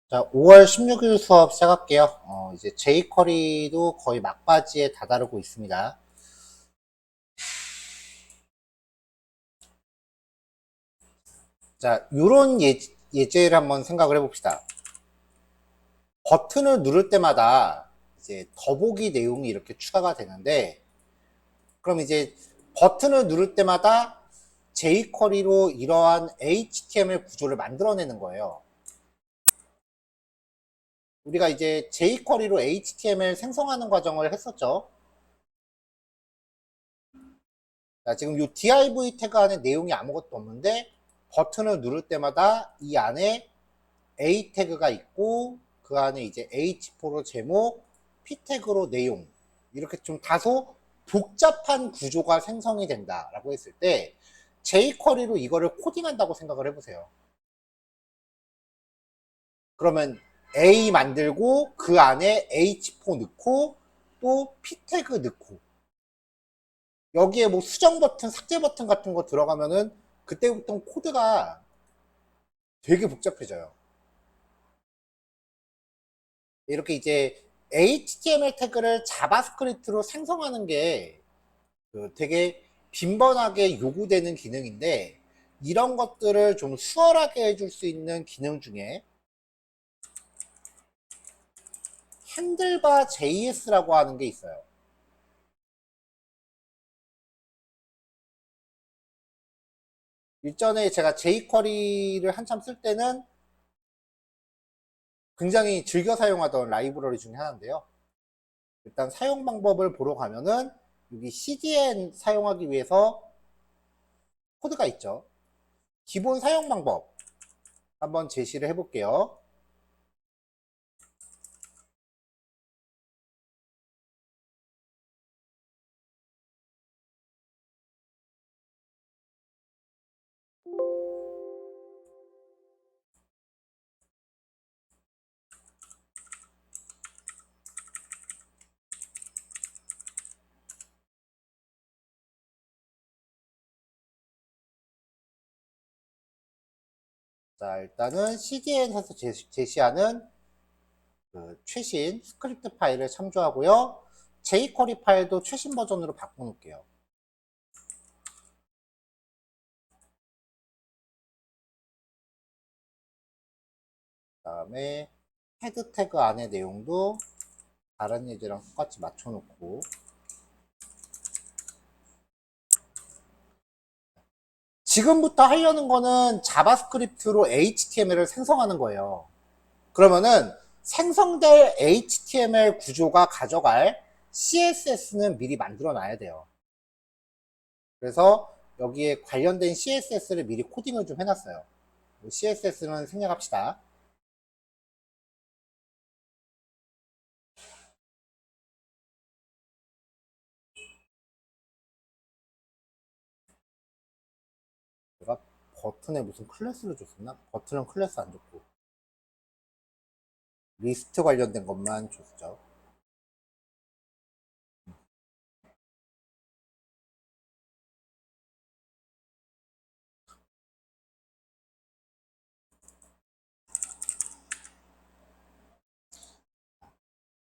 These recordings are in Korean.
자, 5월 16일 수업 시작할게요. 이제 jQuery도 거의 막바지에 다다르고 있습니다. 자, 요런 예제를 한번 생각을 해봅시다. 버튼을 누를 때마다 이제 더보기 내용이 이렇게 추가가 되는데, 그럼 이제 버튼을 누를 때마다 jQuery로 이러한 HTML 구조를 만들어내는 거예요. 우리가 이제 jQuery로 HTML 생성하는 과정을 했었죠. 자, 지금 이 div 태그 안에 내용이 아무것도 없는데 버튼을 누를 때마다 이 안에 a 태그가 있고 그 안에 이제 h4로 제목, p 태그로 내용, 이렇게 좀 다소 복잡한 구조가 생성이 된다라고 했을 때 jQuery로 이거를 코딩한다고 생각을 해보세요. 그러면 a 만들고 그 안에 h4 넣고 또 p 태그 넣고 여기에 뭐 수정 버튼, 삭제 버튼 같은 거 들어가면은 그때부터 코드가 되게 복잡해져요. 이렇게 이제 HTML 태그를 자바스크립트로 생성하는 게 되게 빈번하게 요구되는 기능인데, 이런 것들을 좀 수월하게 해줄 수 있는 기능 중에 핸들바 JS라고 하는 게 있어요. 일전에 제가 jQuery를 한참 쓸 때는 굉장히 즐겨 사용하던 라이브러리 중에 하나인데요. 일단 사용 방법을 보러 가면은 여기 CDN 사용하기 위해서 코드가 있죠. 기본 사용 방법 한번 제시를 해볼게요. 자, 일단은 CDN에서 제시하는 그 최신 스크립트 파일을 참조하고요. jQuery 파일도 최신 버전으로 바꿔놓을게요. 그 다음에 헤드 태그 안에 내용도 다른 예제랑 똑같이 맞춰놓고, 지금부터 하려는 거는 자바스크립트로 HTML을 생성하는 거예요. 그러면은 생성될 HTML 구조가 가져갈 CSS는 미리 만들어 놔야 돼요. 그래서 여기에 관련된 CSS를 미리 코딩을 좀 해놨어요. CSS는 생략합시다. 제가 버튼에 무슨 클래스를 줬었나? 버튼은 클래스 안 줬고 리스트 관련된 것만 줬죠.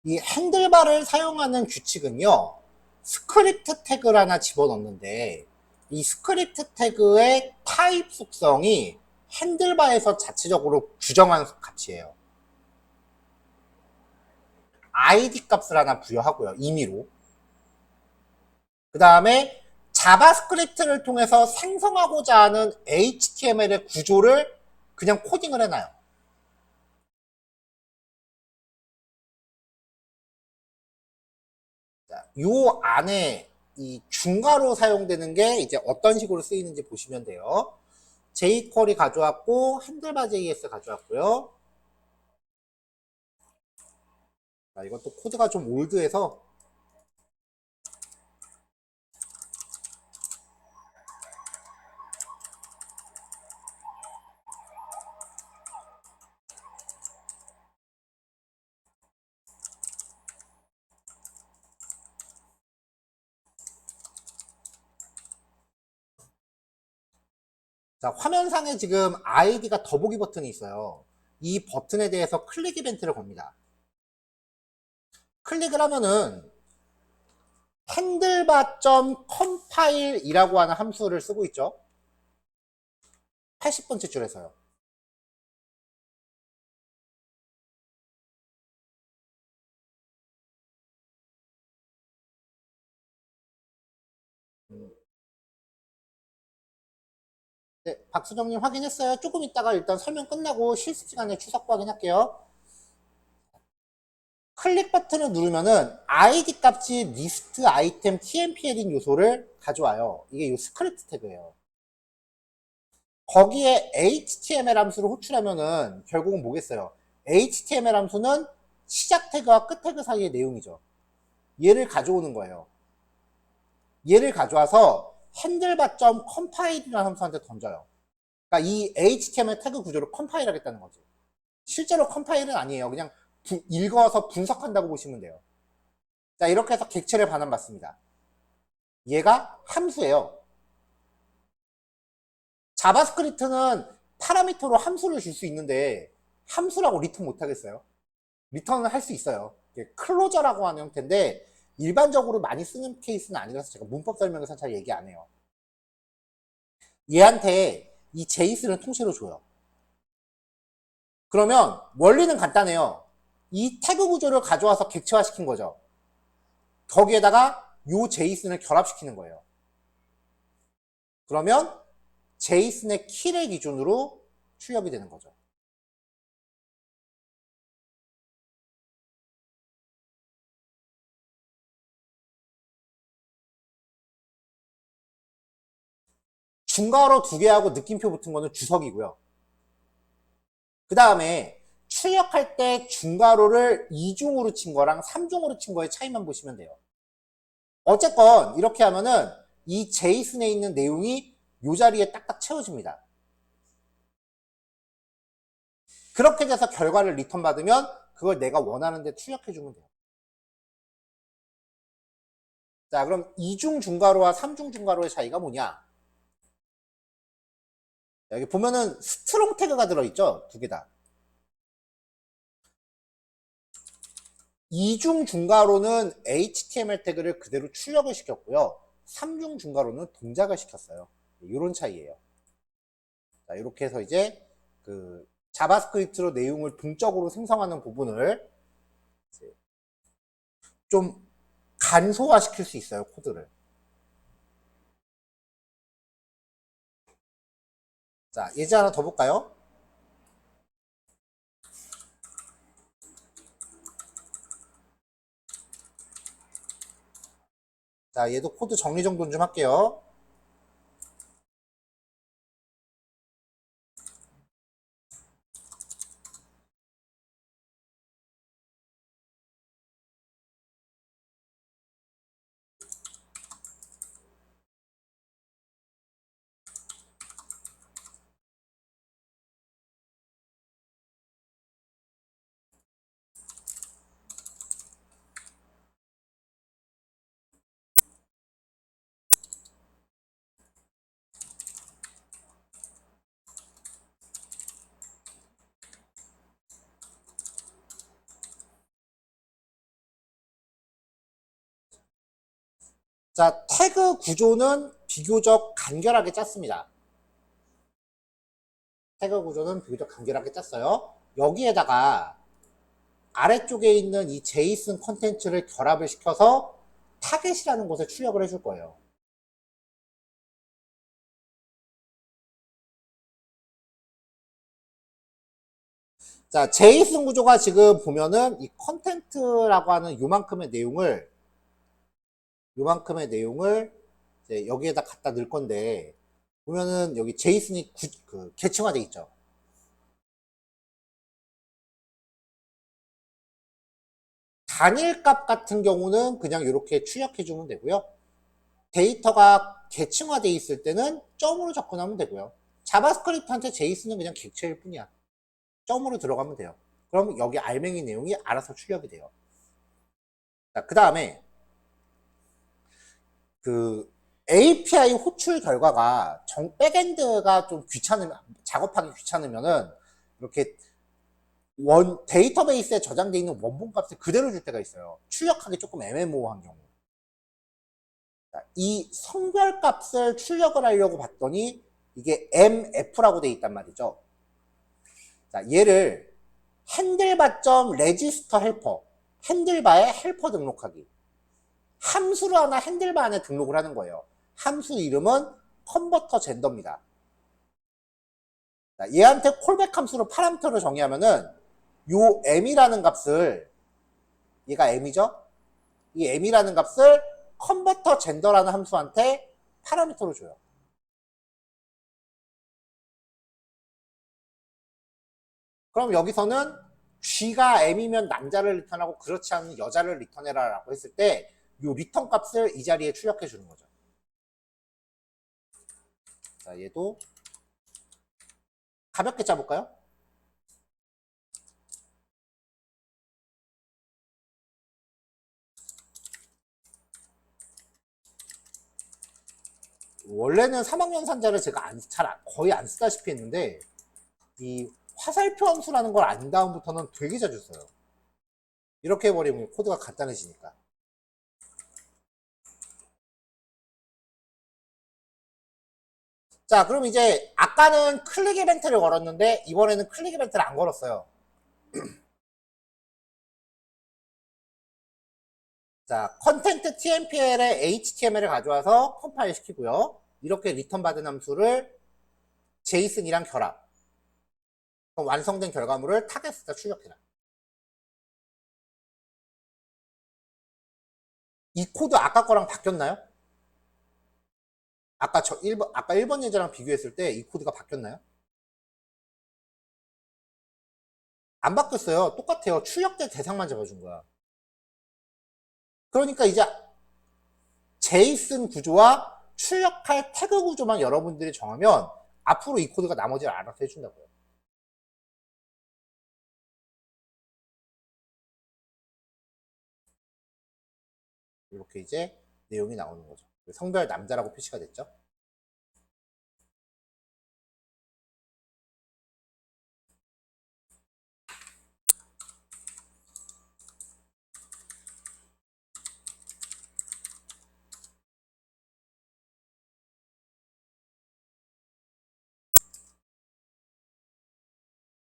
이 핸들바를 사용하는 규칙은요, 스크립트 태그를 하나 집어넣는데 이 스크립트 태그의 타입 속성이 핸들바에서 자체적으로 규정한 값이에요. id 값을 하나 부여하고요, 임의로. 그 다음에 자바스크립트를 통해서 생성하고자 하는 HTML의 구조를 그냥 코딩을 해놔요. 요 안에 이 중괄호 사용되는 게 이제 어떤 식으로 쓰이는지 보시면 돼요. jQuery 가져왔고 핸들바 JS 가져왔고요. 자, 이것도 코드가 좀 올드해서 자, 화면상에 지금 아이디가 더보기 버튼이 있어요. 이 버튼에 대해서 클릭 이벤트를 겁니다. 클릭을 하면은 handlebar.compile 이라고 하는 함수를 쓰고 있죠. 80번째 줄에서요. 네, 박수정님 확인했어요? 조금 있다가 일단 설명 끝나고 실습 시간에 추석 확인할게요. 클릭 버튼을 누르면은 id 값이 리스트 아이템 tmpL인 요소를 가져와요. 이게 이 스크립트 태그예요. 거기에 html 함수를 호출하면은 결국은 뭐겠어요? html 함수는 시작 태그와 끝 태그 사이의 내용이죠. 얘를 가져오는 거예요. 얘를 가져와서 handlebar.compile이라는 함수한테 던져요. 그러니까 이 HTML 태그 구조를 컴파일 하겠다는 거지. 실제로 컴파일은 아니에요. 그냥 읽어서 분석한다고 보시면 돼요. 자, 이렇게 해서 객체를 반환받습니다. 얘가 함수예요. 자바스크립트는 파라미터로 함수를 줄 수 있는데 함수라고 리턴 못 하겠어요? 리턴을 할 수 있어요. 클로저라고 하는 형태인데 일반적으로 많이 쓰는 케이스는 아니라서 제가 문법 설명에서 잘 얘기 안 해요. 얘한테 이 제이슨을 통째로 줘요. 그러면 원리는 간단해요. 이 태그 구조를 가져와서 객체화 시킨 거죠. 거기에다가 요 제이슨을 결합시키는 거예요. 그러면 제이슨의 키를 기준으로 출력이 되는 거죠. 중괄호 2개하고 느낌표 붙은 거는 주석이고요. 그 다음에 출력할 때 중괄호를 2중으로 친 거랑 3중으로 친 거의 차이만 보시면 돼요. 어쨌건 이렇게 하면은 이 제이슨에 있는 내용이 이 자리에 딱딱 채워집니다. 그렇게 돼서 결과를 리턴 받으면 그걸 내가 원하는 데 출력해주면 돼요. 자, 그럼 2중 중괄호와 3중 중괄호의 차이가 뭐냐? 여기 보면은 스트롱 태그가 들어있죠? 두 개 다. 2중 중괄호는 HTML 태그를 그대로 출력을 시켰고요. 3중 중괄호는 동작을 시켰어요. 이런 차이예요. 자, 이렇게 해서 이제 그 자바스크립트로 내용을 동적으로 생성하는 부분을 좀 간소화 시킬 수 있어요, 코드를. 자, 예제 하나 더 볼까요? 자, 얘도 코드 정리정돈 좀 할게요. 자, 태그 구조는 비교적 간결하게 짰습니다. 태그 구조는 비교적 간결하게 짰어요. 여기에다가 아래쪽에 있는 이 제이슨 컨텐츠를 결합을 시켜서 타겟이라는 곳에 출력을 해줄 거예요. 자, 제이슨 구조가 지금 보면은 이 컨텐츠라고 하는 요만큼의 내용을 이제 여기에다 갖다 넣을 건데, 보면은 여기 제이슨이 계층화돼 있죠. 단일값 같은 경우는 그냥 이렇게 출력해주면 되고요. 데이터가 계층화돼 있을 때는 점으로 접근하면 되고요. 자바스크립트한테 제이슨은 그냥 객체일 뿐이야. 점으로 들어가면 돼요. 그럼 여기 알맹이 내용이 알아서 출력이 돼요. 자, 그 다음에 그 API 호출 결과가 백엔드가 좀 작업하기 귀찮으면은 이렇게 데이터베이스에 저장되어 있는 원본 값을 그대로 줄 때가 있어요. 출력하기 조금 애매모호한 경우. 이 성별 값을 출력을 하려고 봤더니 이게 MF라고 돼 있단 말이죠. 자, 얘를 핸들바.register helper, 핸들바에 헬퍼 등록하기. 함수를 하나 핸들바 안에 등록을 하는 거예요. 함수 이름은 컨버터 젠더입니다. 자, 얘한테 콜백 함수로 파라미터를 정의하면은 요 m이라는 값을, 얘가 m이죠? 이 m이라는 값을 컨버터 젠더라는 함수한테 파라미터로 줘요. 그럼 여기서는 G가 M이면 남자를 리턴하고 그렇지 않은 여자를 리턴해라 라고 했을 때 이 리턴 값을 이 자리에 출력해 주는 거죠. 자, 얘도 가볍게 짜볼까요? 원래는 3학년 산자를 제가 거의 안 쓰다시피 했는데 이 화살표 함수라는 걸 안 다음부터는 되게 자주 써요. 이렇게 해버리면 코드가 간단해지니까. 자, 그럼 이제 아까는 클릭 이벤트를 걸었는데 이번에는 클릭 이벤트를 안 걸었어요. 자, 컨텐트 TMPL에 HTML을 가져와서 컴파일 시키고요. 이렇게 리턴 받은 함수를 제이슨이랑 결합. 그럼 완성된 결과물을 타겟에다 출력해라. 이 코드 아까 거랑 바뀌었나요? 아까 1번 예제랑 비교했을 때 이 코드가 바뀌었나요? 안 바뀌었어요. 똑같아요. 출력된 대상만 잡아준 거야. 그러니까 이제 제이슨 구조와 출력할 태그 구조만 여러분들이 정하면 앞으로 이 코드가 나머지를 알아서 해준다고요. 이렇게 이제 내용이 나오는 거죠. 성별 남자라고 표시가 됐죠.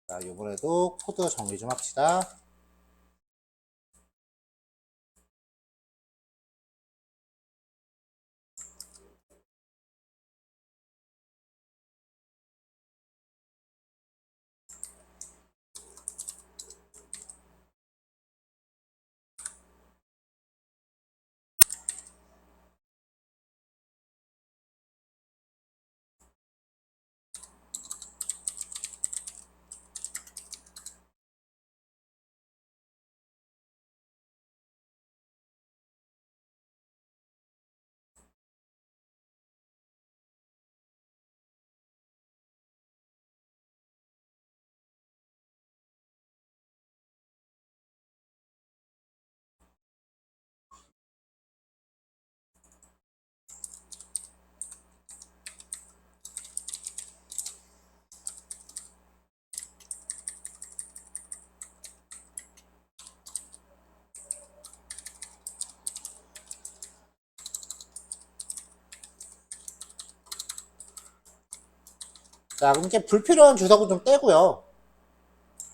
자, 이번에도 코드 정리 좀 합시다. 자, 그럼 이제 불필요한 주석은 좀 떼고요.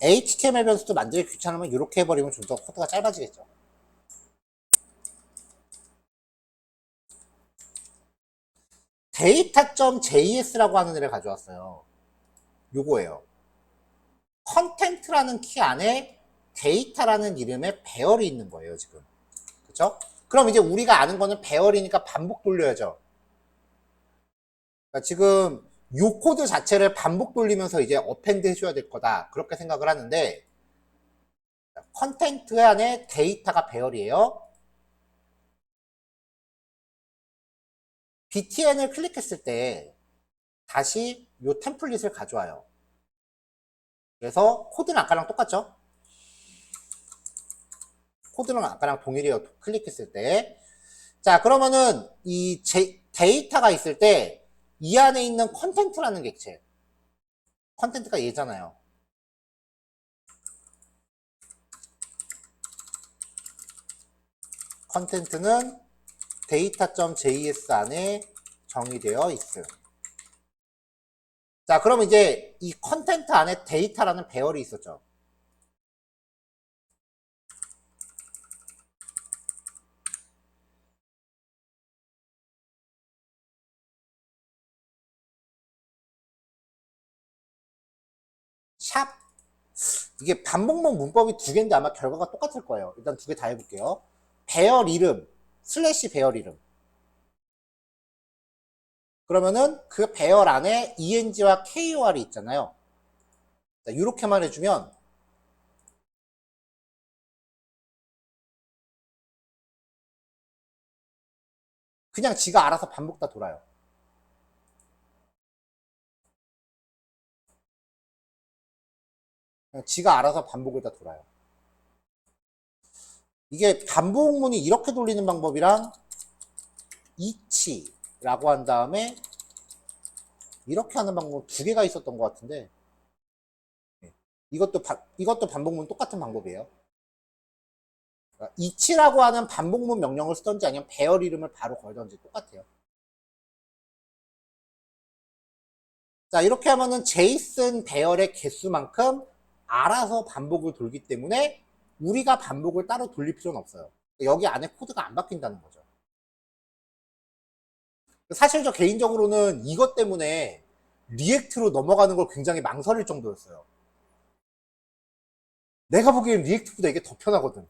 HTML 변수도 만들기 귀찮으면 이렇게 해버리면 좀 더 코드가 짧아지겠죠. data.js라고 하는 애를 가져왔어요. 요거예요. 컨텐트라는 키 안에 데이터라는 이름의 배열이 있는 거예요, 지금. 그쵸? 그럼 이제 우리가 아는 거는 배열이니까 반복 돌려야죠. 그러니까 지금 요 코드 자체를 반복 돌리면서 이제 어펜드 해줘야 될 거다. 그렇게 생각을 하는데, 컨텐트 안에 데이터가 배열이에요. btn을 클릭했을 때 다시 요 템플릿을 가져와요. 그래서 코드는 아까랑 똑같죠? 코드는 아까랑 동일해요. 클릭했을 때. 자, 그러면은 이 데이터가 있을 때 이 안에 있는 컨텐트라는 객체. 컨텐트가 얘잖아요. 컨텐트는 data.js 안에 정의되어 있음. 자, 그럼 이제 이 컨텐트 안에 데이터라는 배열이 있었죠. 샵. 이게 반복문 문법이 두 개인데 아마 결과가 똑같을 거예요. 일단 두 개 다 해볼게요. 배열 이름, 슬래시 배열 이름. 그러면은 그 배열 안에 eng와 kor이 있잖아요. 자, 이렇게만 해주면 그냥 지가 알아서 반복 다 돌아요. 그냥 지가 알아서 반복을 다 돌아요. 이게 반복문이 이렇게 돌리는 방법이랑 each라고 한 다음에 이렇게 하는 방법 두 개가 있었던 것 같은데 이것도 반복문 똑같은 방법이에요. 그러니까 each라고 하는 반복문 명령을 쓰던지 아니면 배열 이름을 바로 걸던지 똑같아요. 자, 이렇게 하면은 제이슨 배열의 개수만큼 알아서 반복을 돌기 때문에 우리가 반복을 따로 돌릴 필요는 없어요. 여기 안에 코드가 안 바뀐다는 거죠. 사실 저 개인적으로는 이것 때문에 리액트로 넘어가는 걸 굉장히 망설일 정도였어요. 내가 보기엔 리액트보다 이게 더 편하거든.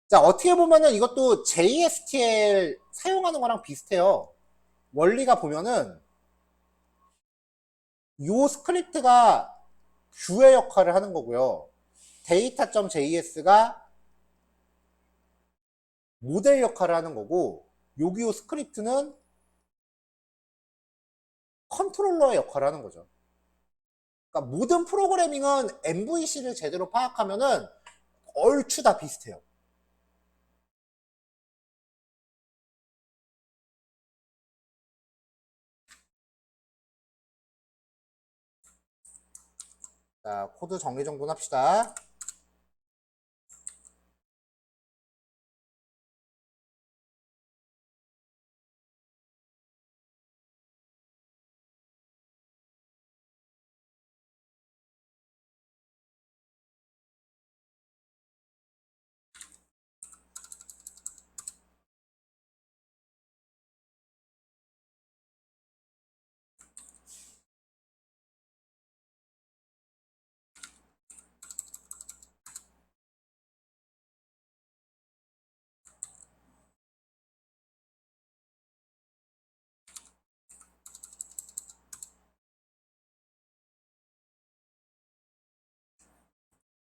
자, 어떻게 보면은 이것도 JSTL 사용하는 거랑 비슷해요. 원리가 보면은 요 스크립트가 뷰의 역할을 하는 거고요. data.js가 모델 역할을 하는 거고, 여기 요 스크립트는 컨트롤러의 역할을 하는 거죠. 그러니까 모든 프로그래밍은 MVC를 제대로 파악하면은 얼추 다 비슷해요. 자, 코드 정리 정돈 합시다.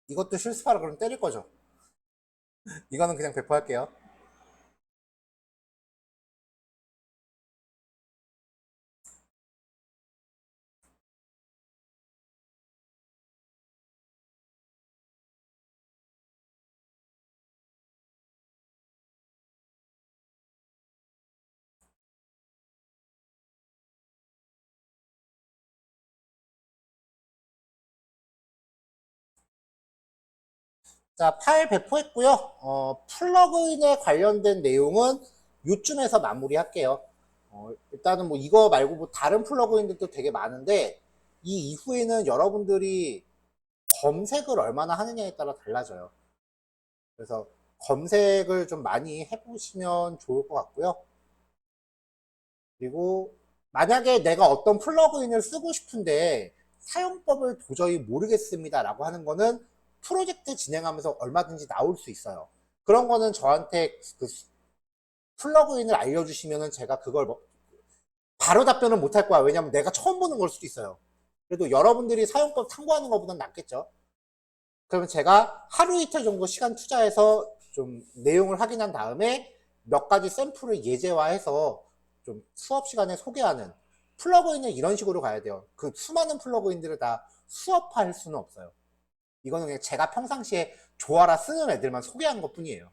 이것도 실습하라 그러면 때릴 거죠. 이거는 그냥 배포할게요. 자, 파일 배포했고요. 플러그인에 관련된 내용은 요쯤에서 마무리할게요. 일단은 뭐 이거 말고 뭐 다른 플러그인들도 되게 많은데 이 이후에는 여러분들이 검색을 얼마나 하느냐에 따라 달라져요. 그래서 검색을 좀 많이 해보시면 좋을 것 같고요. 그리고 만약에 내가 어떤 플러그인을 쓰고 싶은데 사용법을 도저히 모르겠습니다 라고 하는 거는 프로젝트 진행하면서 얼마든지 나올 수 있어요. 그런 거는 저한테 그 플러그인을 알려주시면은 제가 그걸 뭐 바로 답변은 못할 거야. 왜냐면 내가 처음 보는 걸 수도 있어요. 그래도 여러분들이 사용법 참고하는 것보단 낫겠죠. 그러면 제가 하루 이틀 정도 시간 투자해서 좀 내용을 확인한 다음에 몇 가지 샘플을 예제화해서 좀 수업 시간에 소개하는 플러그인은 이런 식으로 가야 돼요. 그 수많은 플러그인들을 다 수업화할 수는 없어요. 이거는 그냥 제가 평상시에 좋아라 쓰는 애들만 소개한 것 뿐이에요.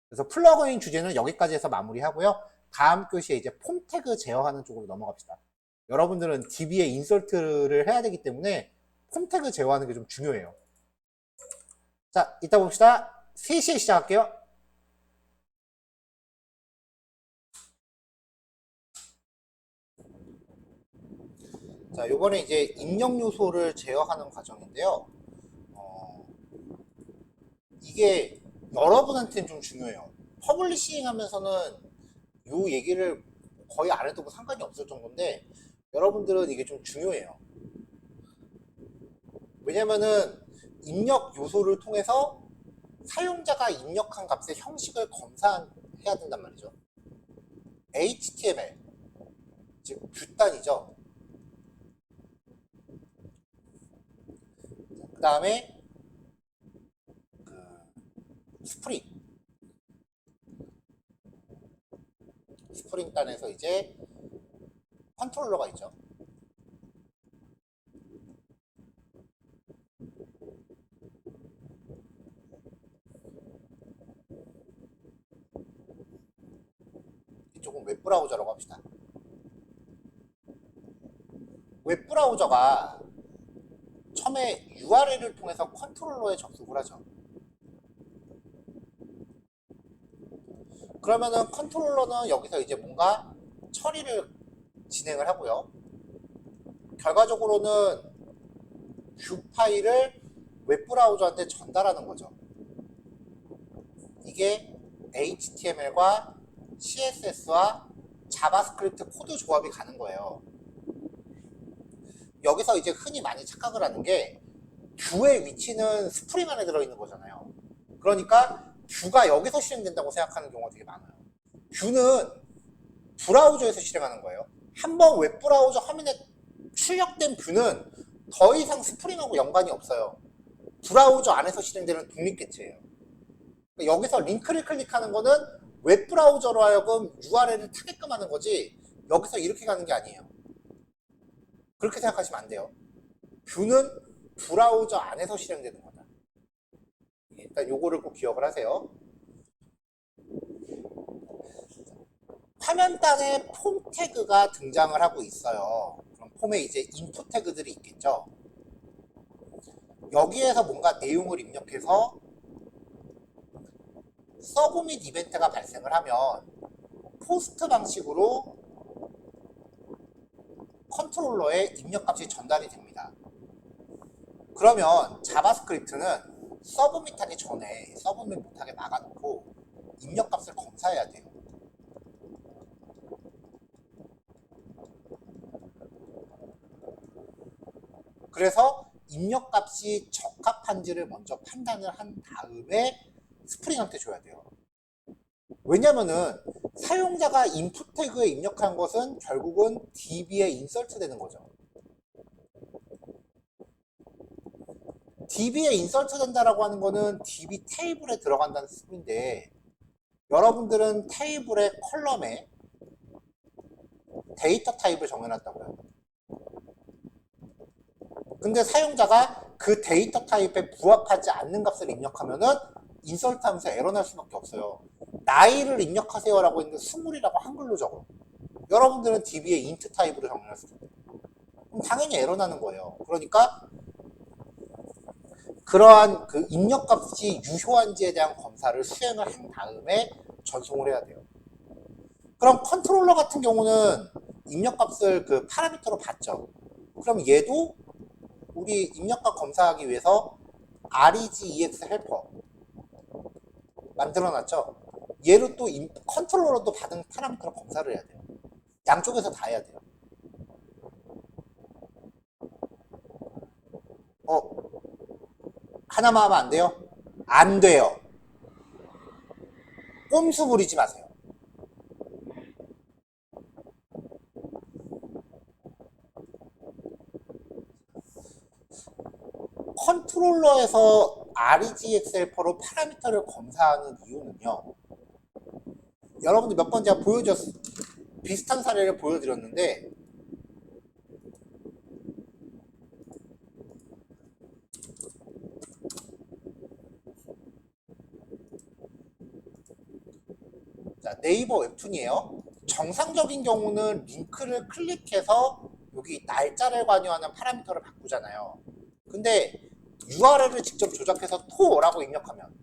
그래서 플러그인 주제는 여기까지 해서 마무리하고요. 다음 교시에 이제 폼 태그 제어하는 쪽으로 넘어갑시다. 여러분들은 DB에 인설트를 해야 되기 때문에 폼 태그 제어하는 게 좀 중요해요. 자, 이따 봅시다. 3시에 시작할게요. 자, 요번에 이제 입력 요소를 제어하는 과정인데요. 이게 여러분한테는 좀 중요해요. 퍼블리싱 하면서는 요 얘기를 거의 안 해도 상관이 없을 정도인데, 여러분들은 이게 좀 중요해요. 왜냐면은 입력 요소를 통해서 사용자가 입력한 값의 형식을 검사해야 된단 말이죠. HTML, 즉 뷰단이죠. 그 다음에 스프링 단에서 이제 컨트롤러가 있죠. 이쪽은 웹브라우저라고 합시다. 웹브라우저가 처음에 URL을 통해서 컨트롤러에 접속을 하죠. 그러면은 컨트롤러는 여기서 이제 뭔가 처리를 진행을 하고요. 결과적으로는 뷰 파일을 웹브라우저한테 전달하는 거죠. 이게 HTML과 CSS와 자바스크립트 코드 조합이 가는 거예요. 여기서 이제 흔히 많이 착각을 하는 게 뷰의 위치는 스프링 안에 들어있는 거잖아요. 그러니까 뷰가 여기서 실행된다고 생각하는 경우가 되게 많아요. 뷰는 브라우저에서 실행하는 거예요. 한번 웹브라우저 화면에 출력된 뷰는 더 이상 스프링하고 연관이 없어요. 브라우저 안에서 실행되는 독립개체예요. 여기서 링크를 클릭하는 거는 웹브라우저로 하여금 URL을 타게끔 하는 거지, 여기서 이렇게 가는 게 아니에요. 그렇게 생각하시면 안 돼요. 뷰는 브라우저 안에서 실행되는 거다. 일단 요거를 꼭 기억을 하세요. 화면단에 폼 태그가 등장을 하고 있어요. 그럼 폼에 이제 인풋 태그들이 있겠죠. 여기에서 뭔가 내용을 입력해서 서브 및 이벤트가 발생을 하면 포스트 방식으로 컨트롤러에 입력값이 전달이 됩니다. 그러면 자바스크립트는 서브밋 하기 전에 서브밋 못하게 막아놓고 입력값을 검사해야 돼요. 그래서 입력값이 적합한지를 먼저 판단을 한 다음에 스프링한테 줘야 돼요. 왜냐면은 사용자가 인풋 태그에 입력한 것은 결국은 DB에 인설트 되는 거죠. DB에 인설트 된다라고 하는 거는 DB 테이블에 들어간다는 뜻인데, 여러분들은 테이블의 컬럼에 데이터 타입을 정해놨다고요. 근데 사용자가 그 데이터 타입에 부합하지 않는 값을 입력하면은 인설트 하면서 에러 날 수밖에 없어요. 나이를 입력하세요 라고 했는데 20이라고 한글로 적어. 여러분들은 DB에 인트 타입으로 정해놨을 텐데, 그럼 당연히 에러 나는 거예요. 그러니까 그러한 그 입력값이 유효한지에 대한 검사를 수행을 한 다음에 전송을 해야 돼요. 그럼 컨트롤러 같은 경우는 입력값을 그 파라미터로 받죠. 그럼 얘도 우리 입력값 검사하기 위해서 REGEX 헬퍼 만들어놨죠. 얘를 또 컨트롤러도 받은 파라미터로 검사를 해야 돼요. 양쪽에서 다 해야 돼요. 하나만 하면 안 돼요? 안 돼요. 꼼수 부리지 마세요. 컨트롤러에서 REGX 헬퍼로 파라미터를 검사하는 이유는요, 여러분들 몇 번 제가 비슷한 사례를 보여드렸는데, 자, 네이버 웹툰이에요. 정상적인 경우는 링크를 클릭해서 여기 날짜를 관여하는 파라미터를 바꾸잖아요. 근데 URL을 직접 조작해서 to라고 입력하면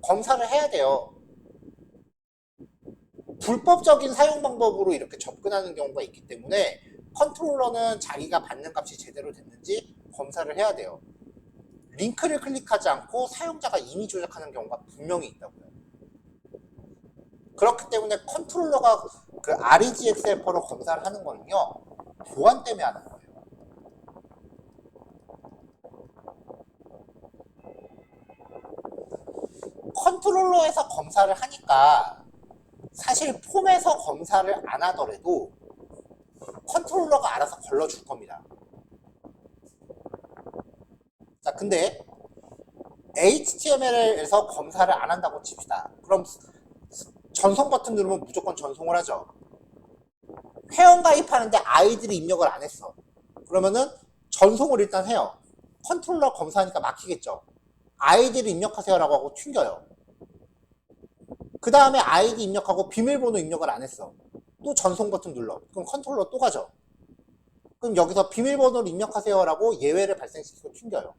검사를 해야 돼요. 불법적인 사용 방법으로 이렇게 접근하는 경우가 있기 때문에 컨트롤러는 자기가 받는 값이 제대로 됐는지 검사를 해야 돼요. 링크를 클릭하지 않고 사용자가 이미 조작하는 경우가 분명히 있다고요. 그렇기 때문에 컨트롤러가 그 REGX 헬퍼로 검사를 하는 거는요, 보안 때문에 하는 거예요. 컨트롤러에서 검사를 하니까 사실 폼에서 검사를 안 하더라도 컨트롤러가 알아서 걸러줄 겁니다. 자, 근데 HTML에서 검사를 안 한다고 칩시다. 그럼 전송 버튼 누르면 무조건 전송을 하죠. 회원 가입하는데 아이디를 입력을 안 했어. 그러면은 전송을 일단 해요. 컨트롤러 검사하니까 막히겠죠. 아이디를 입력하세요라고 하고 튕겨요. 그 다음에 아이디 입력하고 비밀번호 입력을 안 했어. 또 전송 버튼 눌러. 그럼 컨트롤러 또 가죠. 그럼 여기서 비밀번호를 입력하세요라고 예외를 발생시키고 튕겨요.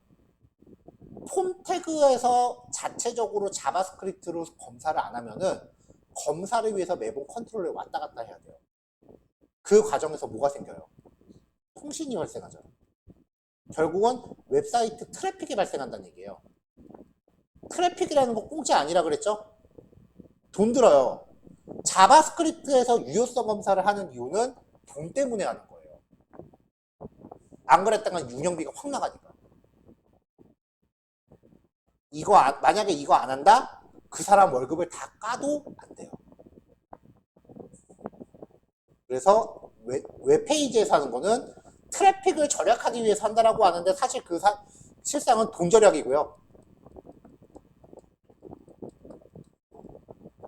폼 태그에서 자체적으로 자바스크립트로 검사를 안 하면은 검사를 위해서 매번 컨트롤러에 왔다 갔다 해야 돼요. 그 과정에서 뭐가 생겨요? 통신이 발생하죠. 결국은 웹사이트 트래픽이 발생한다는 얘기예요. 트래픽이라는 거 공짜 아니라 그랬죠? 돈 들어요. 자바스크립트에서 유효성 검사를 하는 이유는 돈 때문에 하는 거예요. 안 그랬다간 운영비가 확 나가니까. 만약에 이거 안 한다? 그 사람 월급을 다 까도 안 돼요. 그래서 웹페이지에서 하는 거는 트래픽을 절약하기 위해서 한다라고 하는데 사실 실상은 돈 절약이고요.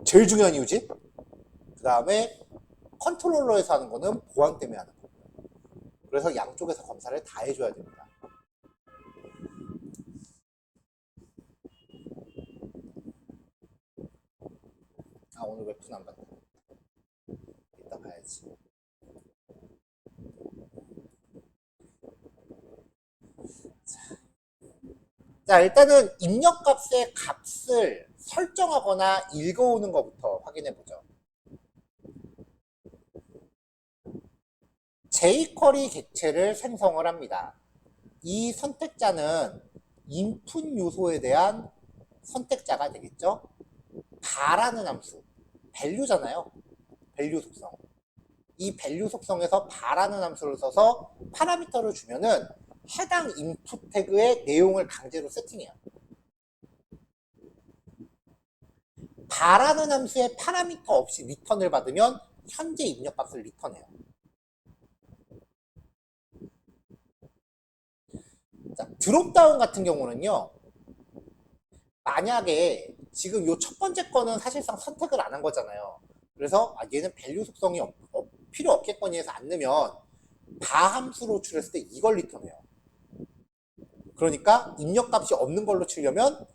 제일 중요한 이유지. 그 다음에 컨트롤러에서 하는 거는 보안 때문에 하는 거고요. 그래서 양쪽에서 검사를 다 해줘야 됩니다. 아, 오늘 웹툰 안 봤다. 이따 봐야지. 자, 일단은 입력값의 값을 설정하거나 읽어오는 것부터 확인해 보죠. jQuery 객체를 생성을 합니다. 이 선택자는 인풋 요소에 대한 선택자가 되겠죠. 바라는 함수, value잖아요. value 속성. 이 value 속성에서 바라는 함수를 써서 파라미터를 주면은 해당 인풋 태그의 내용을 강제로 세팅해요. 바라는 함수의 파라미터 없이 리턴을 받으면 현재 입력값을 리턴해요. 자, 드롭다운 같은 경우는요, 만약에 지금 요 첫 번째 거는 사실상 선택을 안 한 거잖아요. 그래서 얘는 밸류 속성이 필요 없겠거니 해서 안 넣으면 바 함수로 출했을 때 이걸 리턴해요. 그러니까 입력값이 없는 걸로 치려면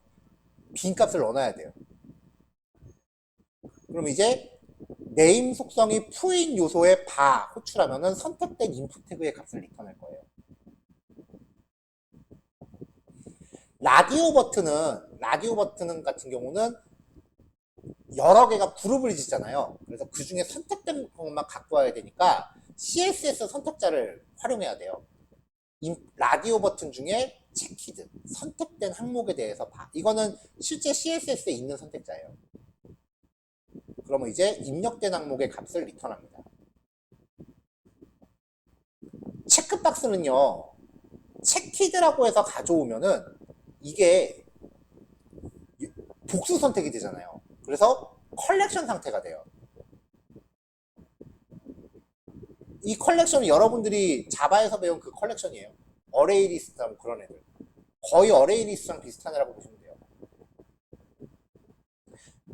빈 값을 넣어놔야 돼요. 그럼 이제 네임 속성이 푸인 요소의 바 호출하면은 선택된 인풋 태그의 값을 리턴할 거예요. 라디오 버튼은 같은 경우는 여러 개가 그룹을 짓잖아요. 그래서 그 중에 선택된 것만 갖고 와야 되니까 CSS 선택자를 활용해야 돼요. 라디오 버튼 중에 체키드, 선택된 항목에 대해서 봐. 이거는 실제 CSS에 있는 선택자예요. 그러면 이제 입력된 항목의 값을 리턴합니다. 체크박스는요, 체키드라고 해서 가져오면은 이게 복수 선택이 되잖아요. 그래서 컬렉션 상태가 돼요. 이 컬렉션은 여러분들이 자바에서 배운 그 컬렉션이에요. 어레이 리스트랑 그런 애들. 거의 어레이 리스트랑 비슷한 애라고 보시면 돼요.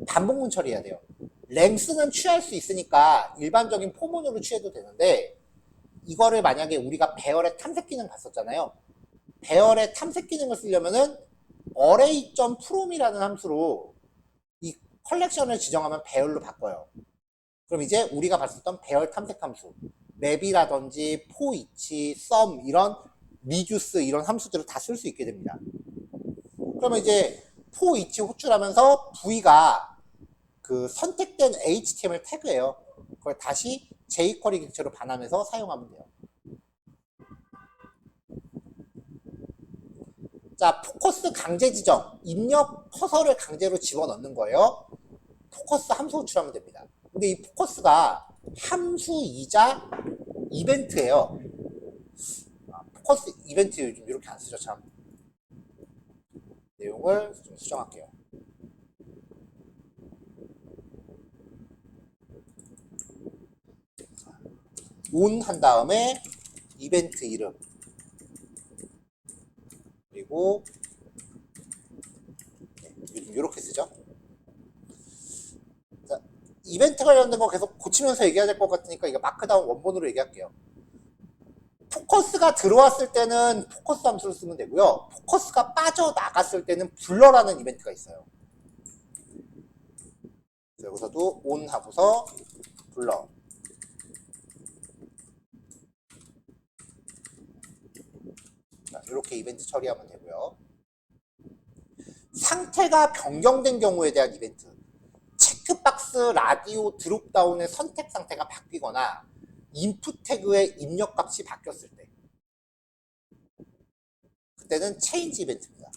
반복문 처리해야 돼요. 랭스는 취할 수 있으니까 일반적인 포문으로 취해도 되는데 이거를 만약에 우리가 배열의 탐색 기능 봤었잖아요. 배열의 탐색 기능을 쓰려면은 array.from이라는 함수로 이 컬렉션을 지정하면 배열로 바꿔요. 그럼 이제 우리가 봤었던 배열 탐색 함수 맵이라든지 포 위치, 썸 이런 리듀스 이런 함수들을 다 쓸 수 있게 됩니다. 그러면 이제 for each 호출하면서 v가 그 선택된 HTML 태그예요. 그걸 다시 jQuery 객체로 반환해서 사용하면 돼요. 자, 포커스 강제 지정, 입력 커서를 강제로 집어넣는 거예요. 포커스 함수 호출하면 됩니다. 근데 이 포커스가 함수이자 이벤트예요. 포커스 이벤트 요즘 이렇게 안 쓰죠, 참. 내용을 좀 수정할게요. 온 한 다음에 이벤트 이름 그리고 요즘 이렇게 쓰죠. 자, 이벤트 관련된 거 계속 고치면서 얘기해야 될 것 같으니까 이거 마크다운 원본으로 얘기할게요. 포커스가 들어왔을 때는 포커스 함수를 쓰면 되고요. 포커스가 빠져나갔을 때는 블러라는 이벤트가 있어요. 여기서도 온 하고서 블러. 자, 이렇게 이벤트 처리하면 되고요. 상태가 변경된 경우에 대한 이벤트. 체크박스 라디오 드롭다운의 선택 상태가 바뀌거나 인풋 태그의 입력값이 바뀌었을 때 그때는 체인지 이벤트입니다.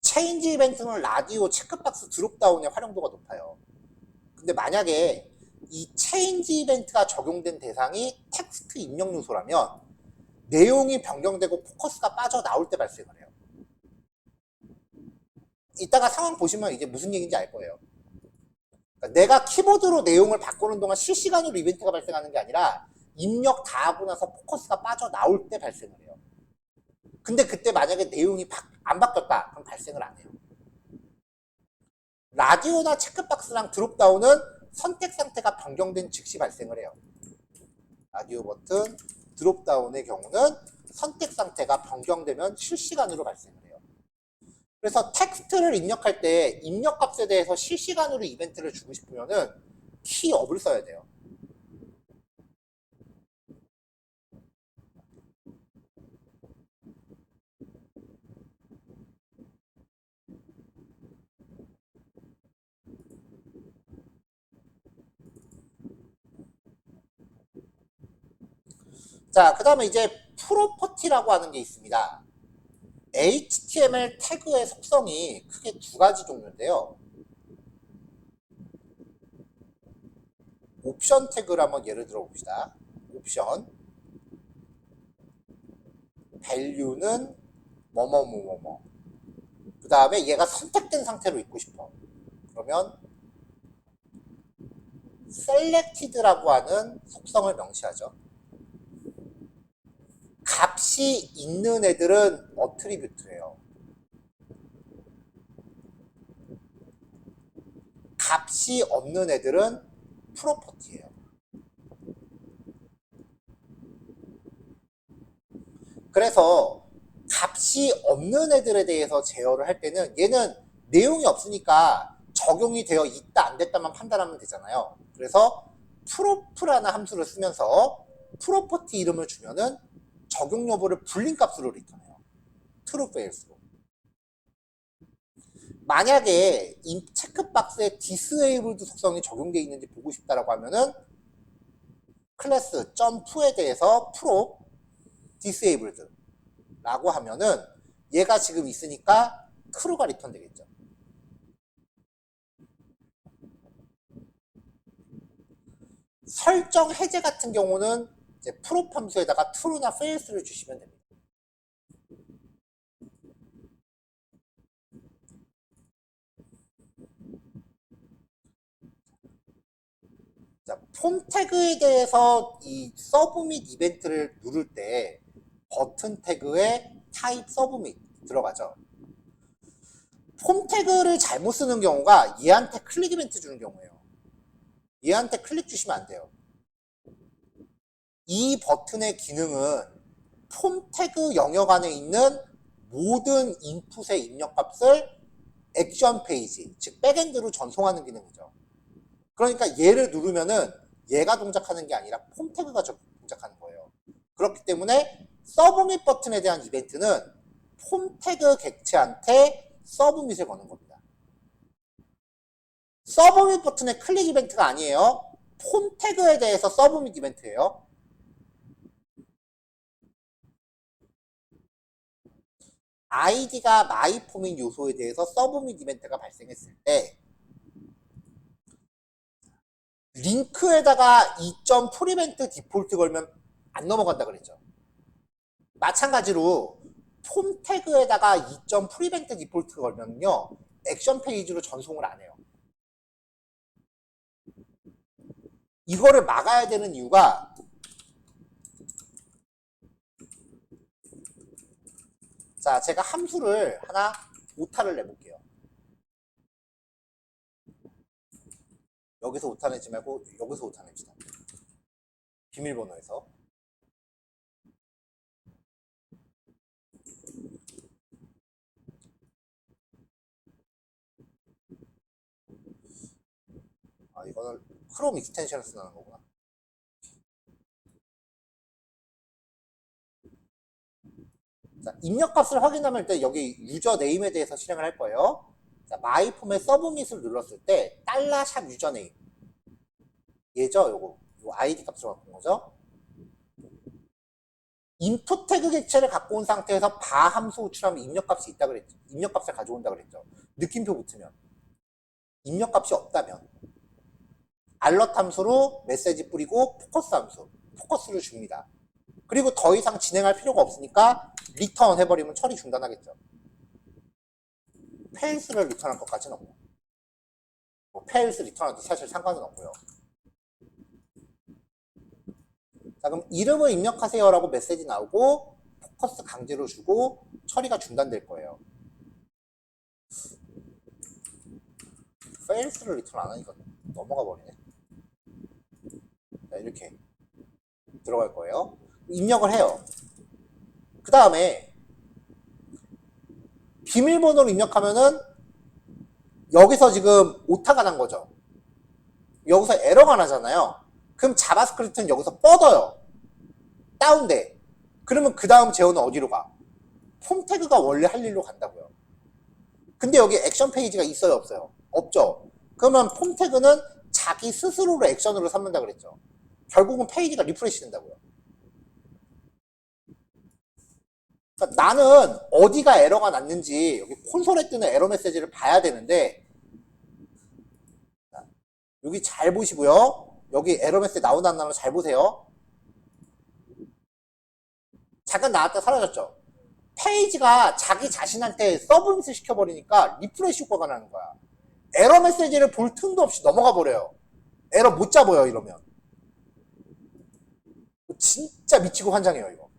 체인지 이벤트는 라디오 체크박스 드롭다운의 활용도가 높아요. 근데 만약에 이 체인지 이벤트가 적용된 대상이 텍스트 입력 요소라면 내용이 변경되고 포커스가 빠져나올 때 발생을 해요. 이따가 상황 보시면 이제 무슨 얘기인지 알 거예요. 그러니까 내가 키보드로 내용을 바꾸는 동안 실시간으로 이벤트가 발생하는 게 아니라 입력 다 하고 나서 포커스가 빠져나올 때 발생을 해요. 근데 그때 만약에 내용이 안 바뀌었다 그럼 발생을 안 해요. 라디오나 체크박스랑 드롭다운은 선택 상태가 변경된 즉시 발생을 해요. 라디오 버튼 드롭다운의 경우는 선택 상태가 변경되면 실시간으로 발생을 해요. 그래서 텍스트를 입력할 때 입력값에 대해서 실시간으로 이벤트를 주고 싶으면은 키업을 써야 돼요. 자, 그 다음에 이제 프로퍼티라고 하는 게 있습니다. HTML 태그의 속성이 크게 두 가지 종류인데요. 옵션 태그를 한번 예를 들어 봅시다. 옵션 value는 뭐뭐뭐뭐뭐 그 다음에 얘가 선택된 상태로 있고 싶어. 그러면 selected라고 하는 속성을 명시하죠. 값이 있는 애들은 어트리뷰트예요. 값이 없는 애들은 프로퍼티예요. 그래서 값이 없는 애들에 대해서 제어를 할 때는 얘는 내용이 없으니까 적용이 되어 있다 안 됐다만 판단하면 되잖아요. 그래서 프로프라는 함수를 쓰면서 프로퍼티 이름을 주면은 적용 여부를 불린 값으로 리턴해요. true, false로. 만약에 이 체크박스에 disabled도 속성이 적용되어 있는지 보고 싶다라고 하면은 클래스 .to에 대해서 prop disabled라고 하면은 얘가 지금 있으니까 true가 리턴 되겠죠. 설정 해제 같은 경우는 이제 prop 함수에다가 true나 false를 주시면 됩니다. 자, 폼 태그에 대해서 이 서브밋 이벤트를 누를 때 버튼 태그에 타입 서브밋 들어가죠. 폼 태그를 잘못 쓰는 경우가 얘한테 클릭 이벤트 주는 경우예요. 얘한테 클릭 주시면 안 돼요. 이 버튼의 기능은 폼 태그 영역 안에 있는 모든 인풋의 입력 값을 액션 페이지, 즉 백엔드로 전송하는 기능이죠. 그러니까 얘를 누르면은 얘가 동작하는 게 아니라 폼 태그가 동작하는 거예요. 그렇기 때문에 서브밋 버튼에 대한 이벤트는 폼 태그 객체한테 서브밋을 거는 겁니다. 서브밋 버튼의 클릭 이벤트가 아니에요. 폼 태그에 대해서 서브밋 이벤트예요. 아이디가 마이폼인 요소에 대해서 서브밋 이벤트가 발생했을 때 링크에다가 2점 프리벤트 디폴트 걸면 안 넘어간다 그랬죠. 마찬가지로 폼 태그에다가 2점 프리벤트 디폴트 걸면요 액션 페이지로 전송을 안 해요. 이거를 막아야 되는 이유가 자 제가 함수를 하나 오타를 내볼게요. 여기서 오타 내지 말고 여기서 오타 냅시다. 비밀번호에서. 아 이거는 크롬 익스텐션을 쓰는 거구나. 자, 입력값을 확인하면 일단 여기 유저 네임에 대해서 실행을 할 거예요. 자, 마이폼의 서브밋을 눌렀을 때 $샵 유저 네임 얘죠, 요거 아이디 값으로 바꾼 거죠. 인풋 태그 객체를 갖고 온 상태에서 바 함수 호출하면 입력값이 있다 그랬죠. 입력값을 가져온다 그랬죠. 느낌표 붙으면. 입력값이 없다면 알럿 함수로 메시지 뿌리고 포커스 함수, 포커스를 줍니다. 그리고 더 이상 진행할 필요가 없으니까 리턴 해버리면 처리 중단하겠죠. 페일스를 리턴할 것까지는 없고 뭐 페일스 리턴해도 사실 상관은 없고요. 자 그럼 이름을 입력하세요 라고 메시지 나오고 포커스 강제로 주고 처리가 중단될 거예요. 페일스를 리턴 안 하니까 넘어가 버리네. 자 이렇게 들어갈 거예요. 입력을 해요. 그 다음에 비밀번호를 입력하면은 여기서 지금 오타가 난 거죠. 여기서 에러가 나잖아요. 그럼 자바스크립트는 여기서 뻗어요. 다운돼. 그러면 그 다음 제어는 어디로 가? 폼 태그가 원래 할 일로 간다고요. 근데 여기 액션 페이지가 있어요, 없어요? 없죠. 그러면 폼 태그는 자기 스스로를 액션으로 삼는다 그랬죠. 결국은 페이지가 리프레시 된다고요. 그러니까 나는 어디가 에러가 났는지 여기 콘솔에 뜨는 에러 메시지를 봐야 되는데 여기 잘 보시고요. 여기 에러 메시지 나오나 안 나오나 잘 보세요. 잠깐 나왔다 사라졌죠. 페이지가 자기 자신한테 서브밋을 시켜버리니까 리프레시 효과가 나는 거야. 에러 메시지를 볼 틈도 없이 넘어가 버려요. 에러 못 잡아요 이러면. 진짜 미치고 환장해요 이거.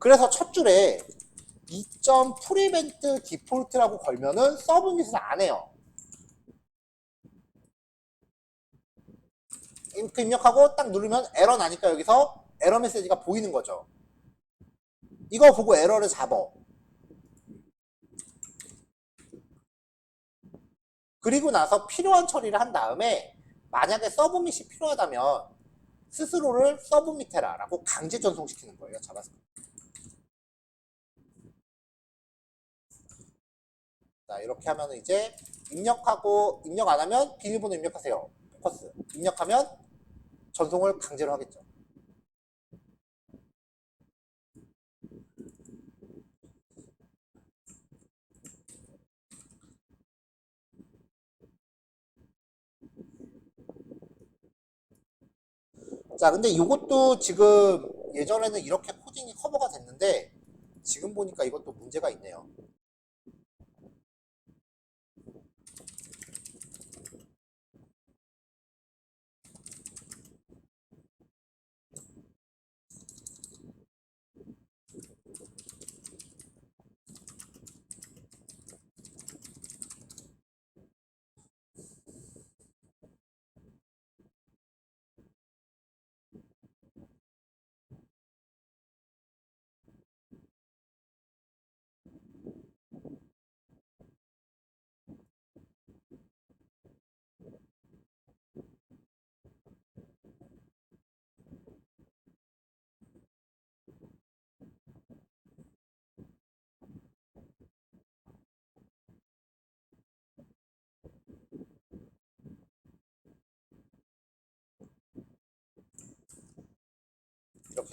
그래서 첫 줄에 2점 프리벤트 디폴트라고 걸면은 서브밋을 안 해요. 그 입력하고 딱 누르면 에러 나니까 여기서 에러 메시지가 보이는 거죠. 이거 보고 에러를 잡어. 그리고 나서 필요한 처리를 한 다음에 만약에 서브밋이 필요하다면 스스로를 서브밋해라 라고 강제 전송시키는 거예요. 자바스크립트. 자 이렇게 하면 이제 입력하고 입력 안 하면 비밀번호 입력하세요. 포커스. 입력하면 전송을 강제로 하겠죠. 자 근데 이것도 지금 예전에는 이렇게 코딩이 커버가 됐는데 지금 보니까 이것도 문제가 있네요.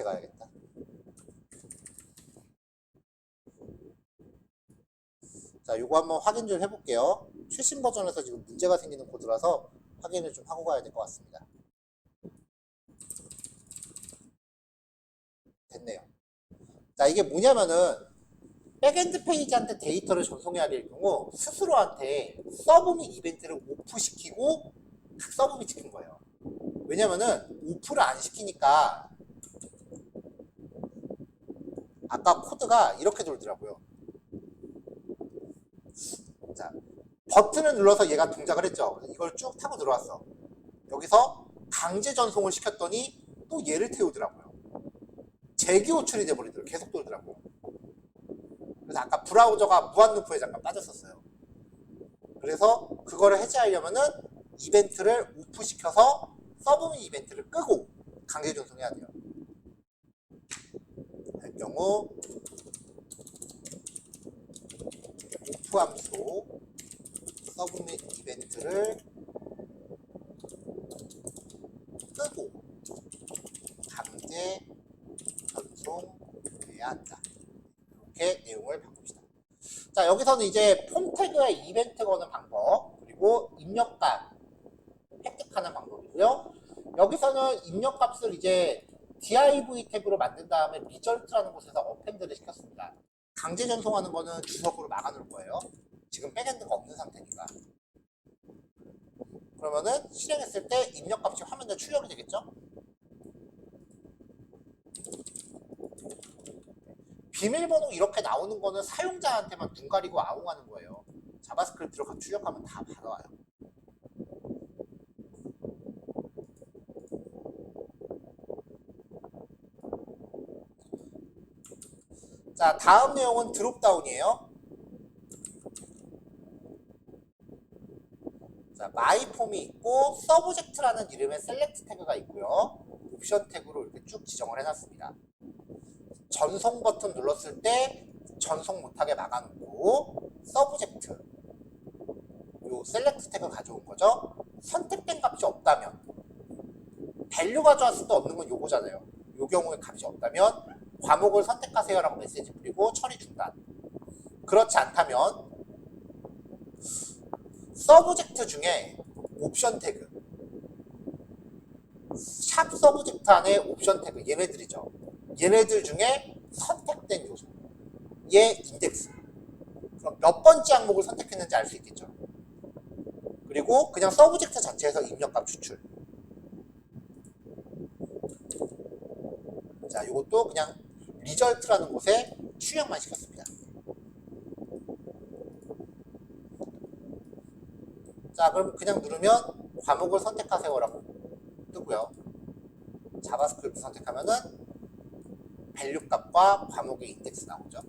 밑에 가야겠다. 자, 요거 한번 확인 좀 해볼게요. 최신 버전에서 지금 문제가 생기는 코드라서 확인을 좀 하고 가야 될 것 같습니다. 됐네요. 자, 이게 뭐냐면은 백엔드 페이지한테 데이터를 전송해야 될 경우 스스로한테 서브 및 이벤트를 오프시키고 서브 및 시킨 거예요. 왜냐면은 오프를 안 시키니까 아까 코드가 이렇게 돌더라고요. 자, 버튼을 눌러서 얘가 동작을 했죠. 이걸 쭉 타고 들어왔어. 여기서 강제 전송을 시켰더니 또 얘를 태우더라고요. 재기 호출이 돼버리더라고요. 계속 돌더라고요. 그래서 아까 브라우저가 무한루프에 잠깐 빠졌었어요. 그래서 그거를 해제하려면은 이벤트를 오프시켜서 서브 및 이벤트를 끄고 강제 전송해야 돼요. 할 경우 오프 함수로 서브 및 이벤트를 끄고 강제 전송해야 한다. 이렇게 내용을 바꿉시다. 자, 여기서는 이제 폼 태그에 이벤트 거는 방법, 그리고 입력값 획득하는 방법이고요. 여기서는 입력값을 이제 div 태그로 만든 다음에 result라는 곳에서 어펜드를 시켰습니다. 강제 전송하는 거는 주석으로 막아놓을 거예요. 지금 백엔드가 없는 상태니까. 그러면은 실행했을 때 입력값이 화면에 출력이 되겠죠? 비밀번호 이렇게 나오는 거는 사용자한테만 눈 가리고 아웅하는 거예요. 자바스크립트로 출력하면 다 받아와요. 자, 다음 내용은 드롭다운이에요. 자, 마이폼이 있고 서브젝트라는 이름의 셀렉트 태그가 있고요. 옵션 태그로 이렇게 쭉 지정을 해놨습니다. 전송 버튼 눌렀을 때 전송 못하게 막아놓고 서브젝트 요 셀렉트 태그 가져온 거죠. 선택된 값이 없다면 밸류 가져왔을 때 없는 건 요거잖아요. 요 경우에 값이 없다면 과목을 선택하세요 라고 메시지 뿌리고 처리 중단. 그렇지 않다면 서브젝트 중에 옵션 태그 샵 서브젝트 안에 옵션 태그 얘네들이죠. 얘네들 중에 선택된 요소 얘 인덱스 그럼 몇 번째 항목을 선택했는지 알 수 있겠죠. 그리고 그냥 서브젝트 자체에서 입력값 추출. 자, 이것도 그냥 리절트라는 곳에 출력만 시켰습니다. 자, 그럼 그냥 누르면 과목을 선택하세요라고 뜨고요. 자바스크립트 선택하면은 밸류 값과 과목의 인덱스 나오죠.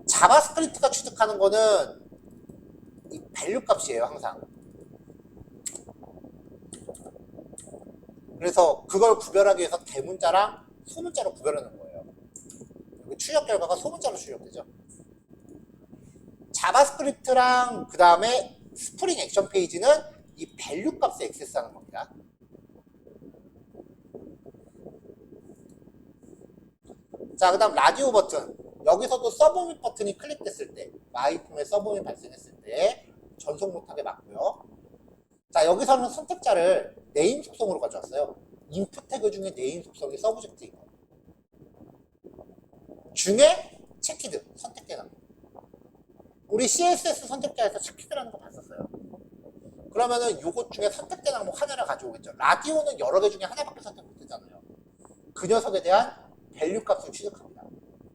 자바스크립트가 취득하는 거는 이 밸류 값이에요, 항상. 그래서 그걸 구별하기 위해서 대문자랑 소문자로 구별하는 거예요. 여기 출력 결과가 소문자로 출력되죠. 자바스크립트랑 그 다음에 스프링 액션 페이지는 이 밸류 값에 액세스하는 겁니다. 자, 그 다음 라디오 버튼. 여기서도 서브밋 버튼이 클릭됐을 때, 마이폼에 서브밋 발생했을 때 전송 못하게 막고요. 자, 여기서는 선택자를 네임 속성으로 가져왔어요. 인풋 태그 중에 네임 속성이 서브젝트인 거. 중에 체키드, 선택된 항목. 우리 CSS 선택자에서 체키드라는 거 봤었어요. 그러면은 요것 중에 선택된 항목 하나를 가져오겠죠. 라디오는 여러 개 중에 하나밖에 선택 못했잖아요. 그 녀석에 대한 밸류 값을 취득합니다.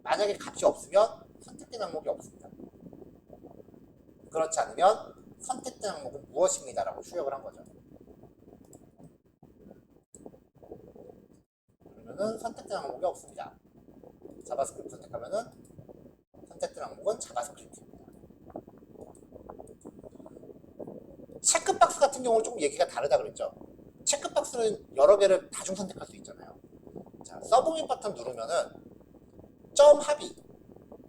만약에 값이 없으면 선택된 항목이 없습니다. 그렇지 않으면 선택된 항목은 무엇입니다 라고 출력을 한 거죠. 그러면은 선택된 항목이 없습니다. 자바스크립트 선택하면은 선택된 항목은 자바스크립트입니다. 체크박스 같은 경우는 조금 얘기가 다르다 그랬죠. 체크박스는 여러 개를 다중 선택할 수 있잖아요. 자, 서브밋 버튼 누르면은 점 합의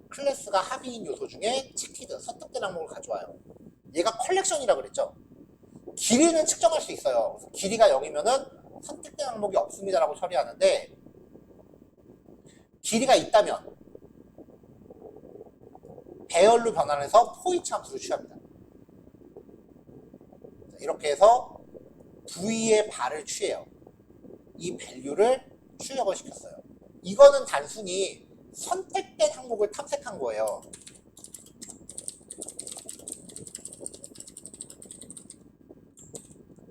클래스가 합의인 요소 중에 체키드 선택된 항목을 가져와요. 얘가 컬렉션이라 그랬죠. 길이는 측정할 수 있어요. 그래서 길이가 0이면은 선택된 항목이 없습니다라고 처리하는데, 길이가 있다면 배열로 변환해서 포인트 함수를 취합니다. 이렇게 해서 V의 발을 취해요. 이 밸류를 출력을 시켰어요. 이거는 단순히 선택된 항목을 탐색한 거예요.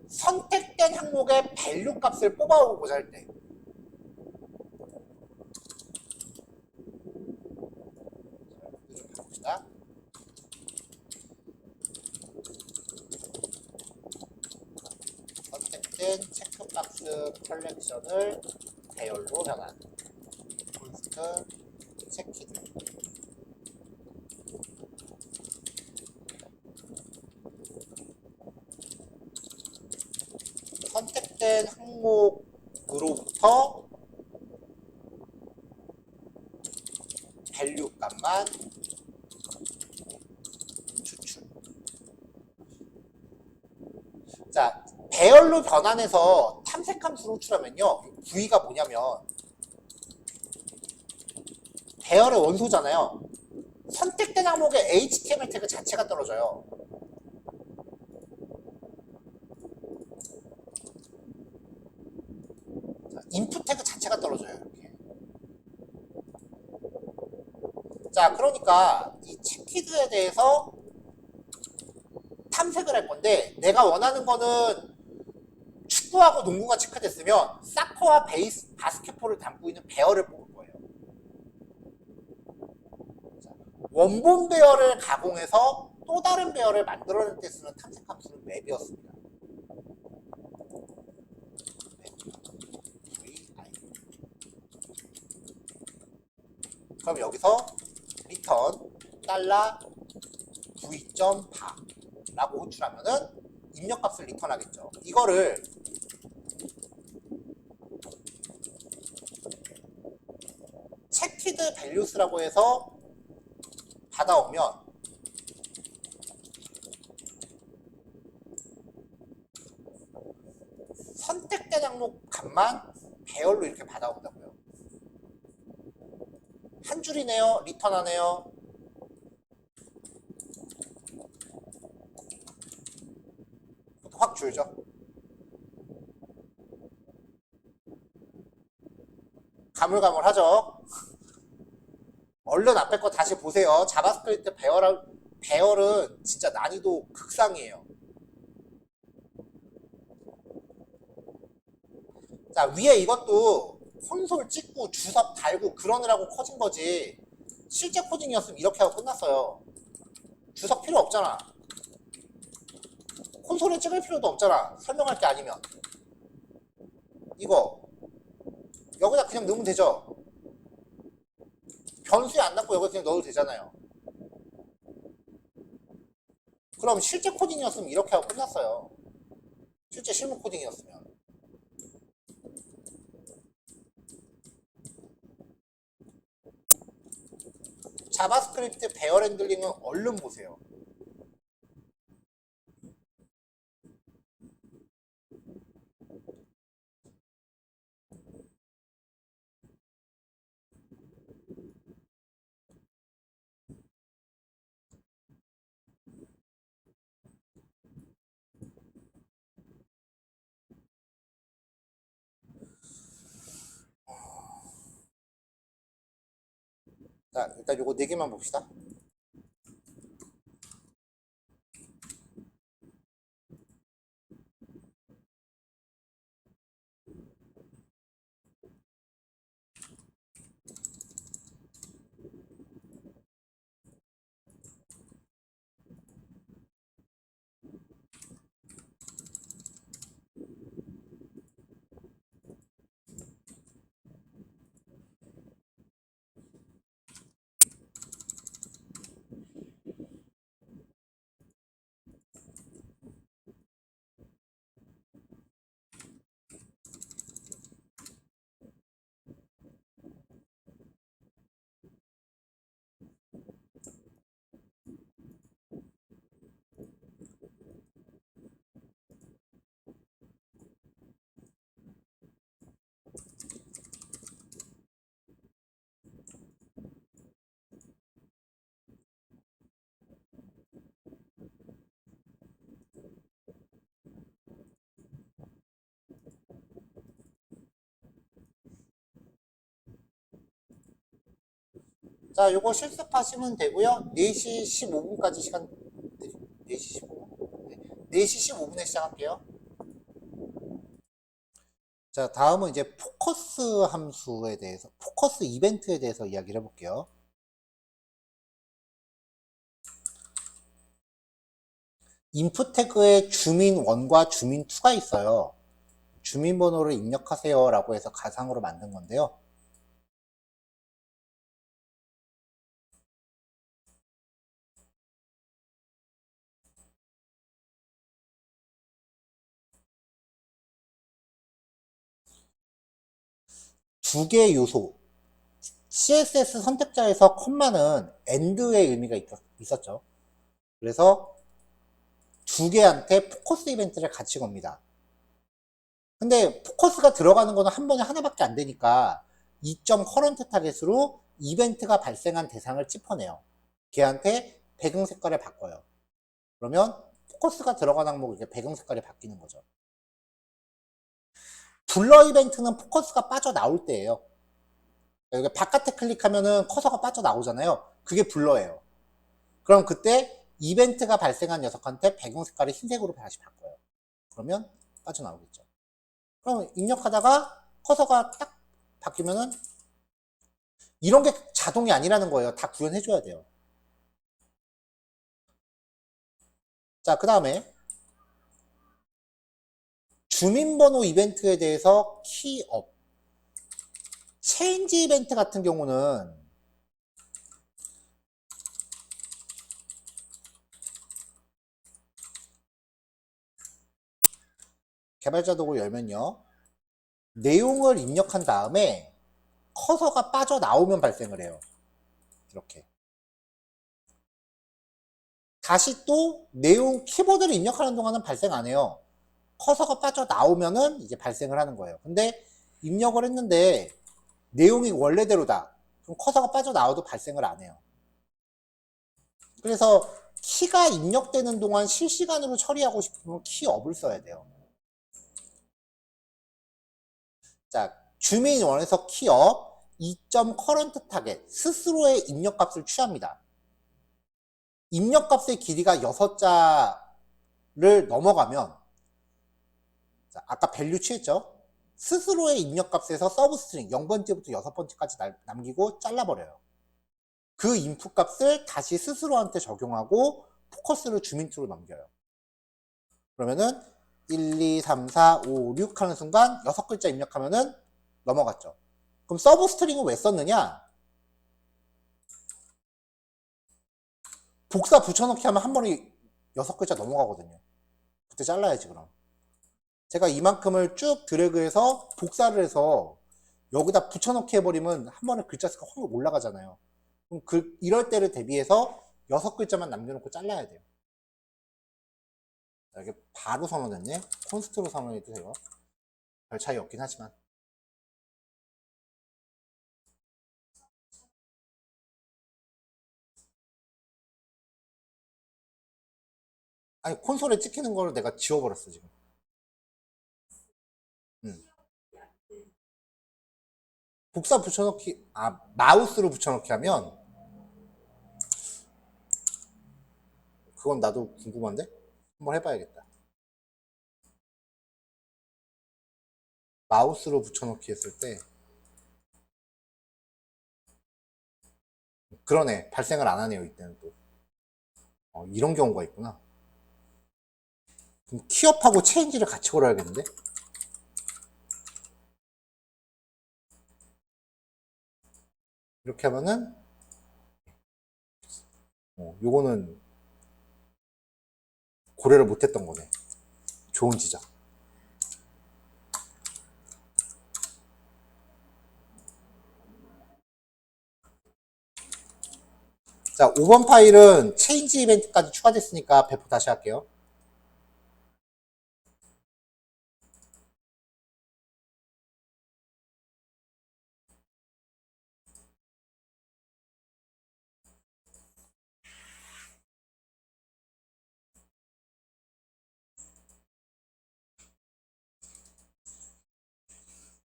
선택된 항목의 밸류 값을 뽑아오고자 할 때, 봅시다. 선택된 체크박스 컬렉션을 배열로 변환. 콘스트 체키드. 선택된 항목으로부터 밸류 값만 추출. 자, 배열로 변환해서 탐색 함수를 호출하면요, V가 뭐냐면 배열의 원소잖아요. 선택된 항목의 HTML 태그 자체가 떨어져요. 자, 인풋 태그 자체가 떨어져요. 이렇게. 자, 그러니까 이 체키드에 대해서 탐색을 할 건데, 내가 원하는 거는 축구하고 농구가 체크됐으면 사커와 바스켓볼을 담고 있는 배열을 뽑을 거예요. 자, 원본 배열을 가공해서 또 다른 배열을 만들어낼 때 쓰는 탐색 함수는 맵이었습니다. 그럼 여기서 return $v.bar 라고 호출하면은 입력값을 리턴하겠죠. 이거를 체키드 밸류스라고 해서 받아오면 선택된 항목 값만 배열로 이렇게 받아온다고요. 한 줄이네요. 리턴하네요. 확 줄죠. 가물가물하죠. 얼른 앞에 거 다시 보세요. 자바스크립트 배열은 진짜 난이도 극상이에요. 자, 위에 이것도 콘솔 찍고 주석 달고 그러느라고 커진 거지, 실제 코딩이었으면 이렇게 하고 끝났어요. 주석 필요 없잖아. 콘솔에 찍을 필요도 없잖아. 설명할 게 아니면. 이거 여기다 그냥 넣으면 되죠. 변수에 안 넣고 여기 그냥 넣어도 되잖아요. 그럼 실제 코딩이었으면 이렇게 하고 끝났어요. 실제 실무 코딩이었으면. 자바스크립트 배열 핸들링은 얼른 보세요. 자, 일단 요거 4개만 봅시다. 자, 요거 실습하시면 되고요. 4시 15분까지 시간, 4시 15분? 네, 4시 15분에 시작할게요. 자, 다음은 이제 포커스 함수에 대해서, 포커스 이벤트에 대해서 이야기를 해볼게요. 인풋 태그에 주민1과 주민2가 있어요. 주민번호를 입력하세요 라고 해서 가상으로 만든 건데요. 두 개의 요소, CSS 선택자에서 컴마는 AND의 의미가 있었죠. 그래서 두 개한테 포커스 이벤트를 같이 겁니다. 근데 포커스가 들어가는 거는 한 번에 하나밖에 안 되니까 2점 커런트 타겟으로 이벤트가 발생한 대상을 짚어내요. 걔한테 배경 색깔을 바꿔요. 그러면 포커스가 들어간 항목 이렇게 배경 색깔이 바뀌는 거죠. 블러 이벤트는 포커스가 빠져나올 때예요. 여기 바깥에 클릭하면은 커서가 빠져나오잖아요. 그게 블러예요. 그럼 그때 이벤트가 발생한 녀석한테 배경 색깔을 흰색으로 다시 바꿔요. 그러면 빠져나오겠죠. 그럼 입력하다가 커서가 딱 바뀌면은 이런 게 자동이 아니라는 거예요. 다 구현해줘야 돼요. 자, 그 다음에 주민번호 이벤트에 대해서 키업. 체인지 이벤트 같은 경우는 개발자 도구 열면요. 내용을 입력한 다음에 커서가 빠져나오면 발생을 해요. 이렇게. 다시 또 내용 키보드를 입력하는 동안은 발생 안 해요. 커서가 빠져나오면은 이제 발생을 하는 거예요. 근데 입력을 했는데 내용이 원래대로다. 그럼 커서가 빠져나와도 발생을 안 해요. 그래서 키가 입력되는 동안 실시간으로 처리하고 싶으면 키업을 써야 돼요. 자, 주민원에서 키업 2점 커런트 타겟 스스로의 입력값을 취합니다. 입력값의 길이가 6자를 넘어가면 자, 아까 밸류 취했죠? 스스로의 입력값에서 서브 스트링 0번째부터 6번째까지 남기고 잘라버려요. 그 인풋 값을 다시 스스로한테 적용하고 포커스를 주민2로 넘겨요. 그러면은 1, 2, 3, 4, 5, 6 하는 순간 6글자 입력하면은 넘어갔죠. 그럼 서브 스트링은 왜 썼느냐? 복사 붙여넣기 하면 한 번에 6글자 넘어가거든요. 그때 잘라야지 그럼. 제가 이만큼을 쭉 드래그해서 복사를 해서 여기다 붙여넣기 해버리면 한 번에 글자 수가 확 올라가잖아요. 그럼 이럴 때를 대비해서 6글자만 남겨놓고 잘라야 돼요. 자, 이게 바로 선언했네. 콘스트로 선언해도 돼요. 별 차이 없긴 하지만. 아니 콘솔에 찍히는 거를 내가 지워버렸어 지금. 복사 붙여넣기 마우스로 붙여넣기 하면 그건 나도 궁금한데 한번 해봐야겠다. 마우스로 붙여넣기 했을 때 그러네 발생을 안 하네요 이때는 또. 이런 경우가 있구나. 그럼 키업하고 체인지를 같이 걸어야겠는데. 이렇게 하면은 요거는 고려를 못했던 거네. 좋은 지적. 자, 5번 파일은 체인지 이벤트까지 추가됐으니까 배포 다시 할게요.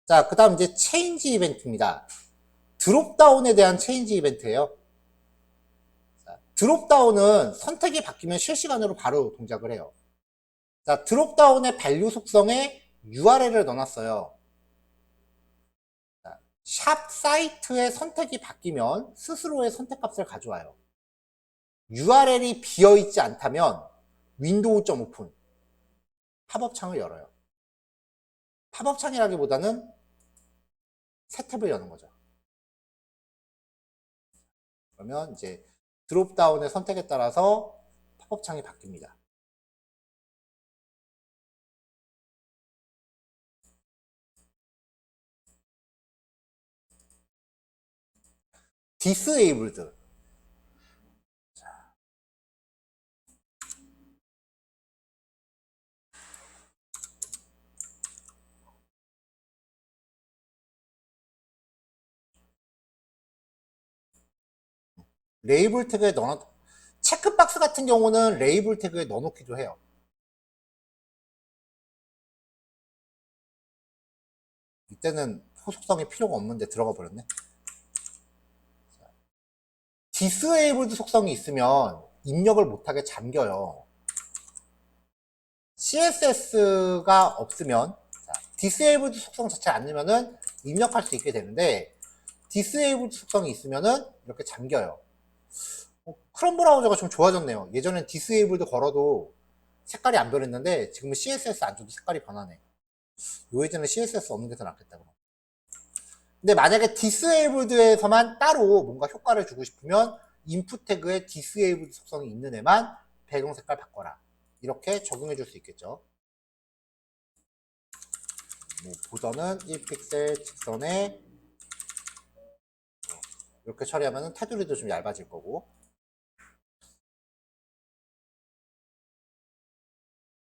자, 그 다음 이제 체인지 이벤트입니다. 드롭다운에 대한 체인지 이벤트예요. 자, 드롭다운은 선택이 바뀌면 실시간으로 바로 동작을 해요. 자, 드롭다운의 밸류 속성에 URL을 넣어놨어요. 자, 샵 사이트의 선택이 바뀌면 스스로의 선택값을 가져와요. URL이 비어있지 않다면 윈도우.오픈 팝업 창을 열어요. 팝업 창이라기보다는 새 탭을 여는 거죠. 그러면 이제 드롭다운의 선택에 따라서 팝업 창이 바뀝니다. 디스에이블드. 레이블 태그에 넣어 체크박스 같은 경우는 레이블 태그에 넣어놓기도 해요. 이때는 속성이 필요가 없는데 들어가 버렸네. 디스에이블드 속성이 있으면 입력을 못하게 잠겨요. CSS가 없으면 디스에이블드 속성 자체를 안 넣으면은 입력할 수 있게 되는데 디스에이블드 속성이 있으면은 이렇게 잠겨요. 크롬 브라우저가 좀 좋아졌네요. 예전엔 디스에이블드 걸어도 색깔이 안 변했는데 지금은 CSS 안 줘도 색깔이 변하네. 요 예전에 CSS 없는 게 더 낫겠다. 근데 만약에 디스에이블드에서만 따로 뭔가 효과를 주고 싶으면 인풋 태그에 디스에이블드 속성이 있는 애만 배경 색깔 바꿔라. 이렇게 적용해 줄 수 있겠죠. 뭐 보더는 1픽셀 직선에 이렇게 처리하면 테두리도 좀 얇아질 거고.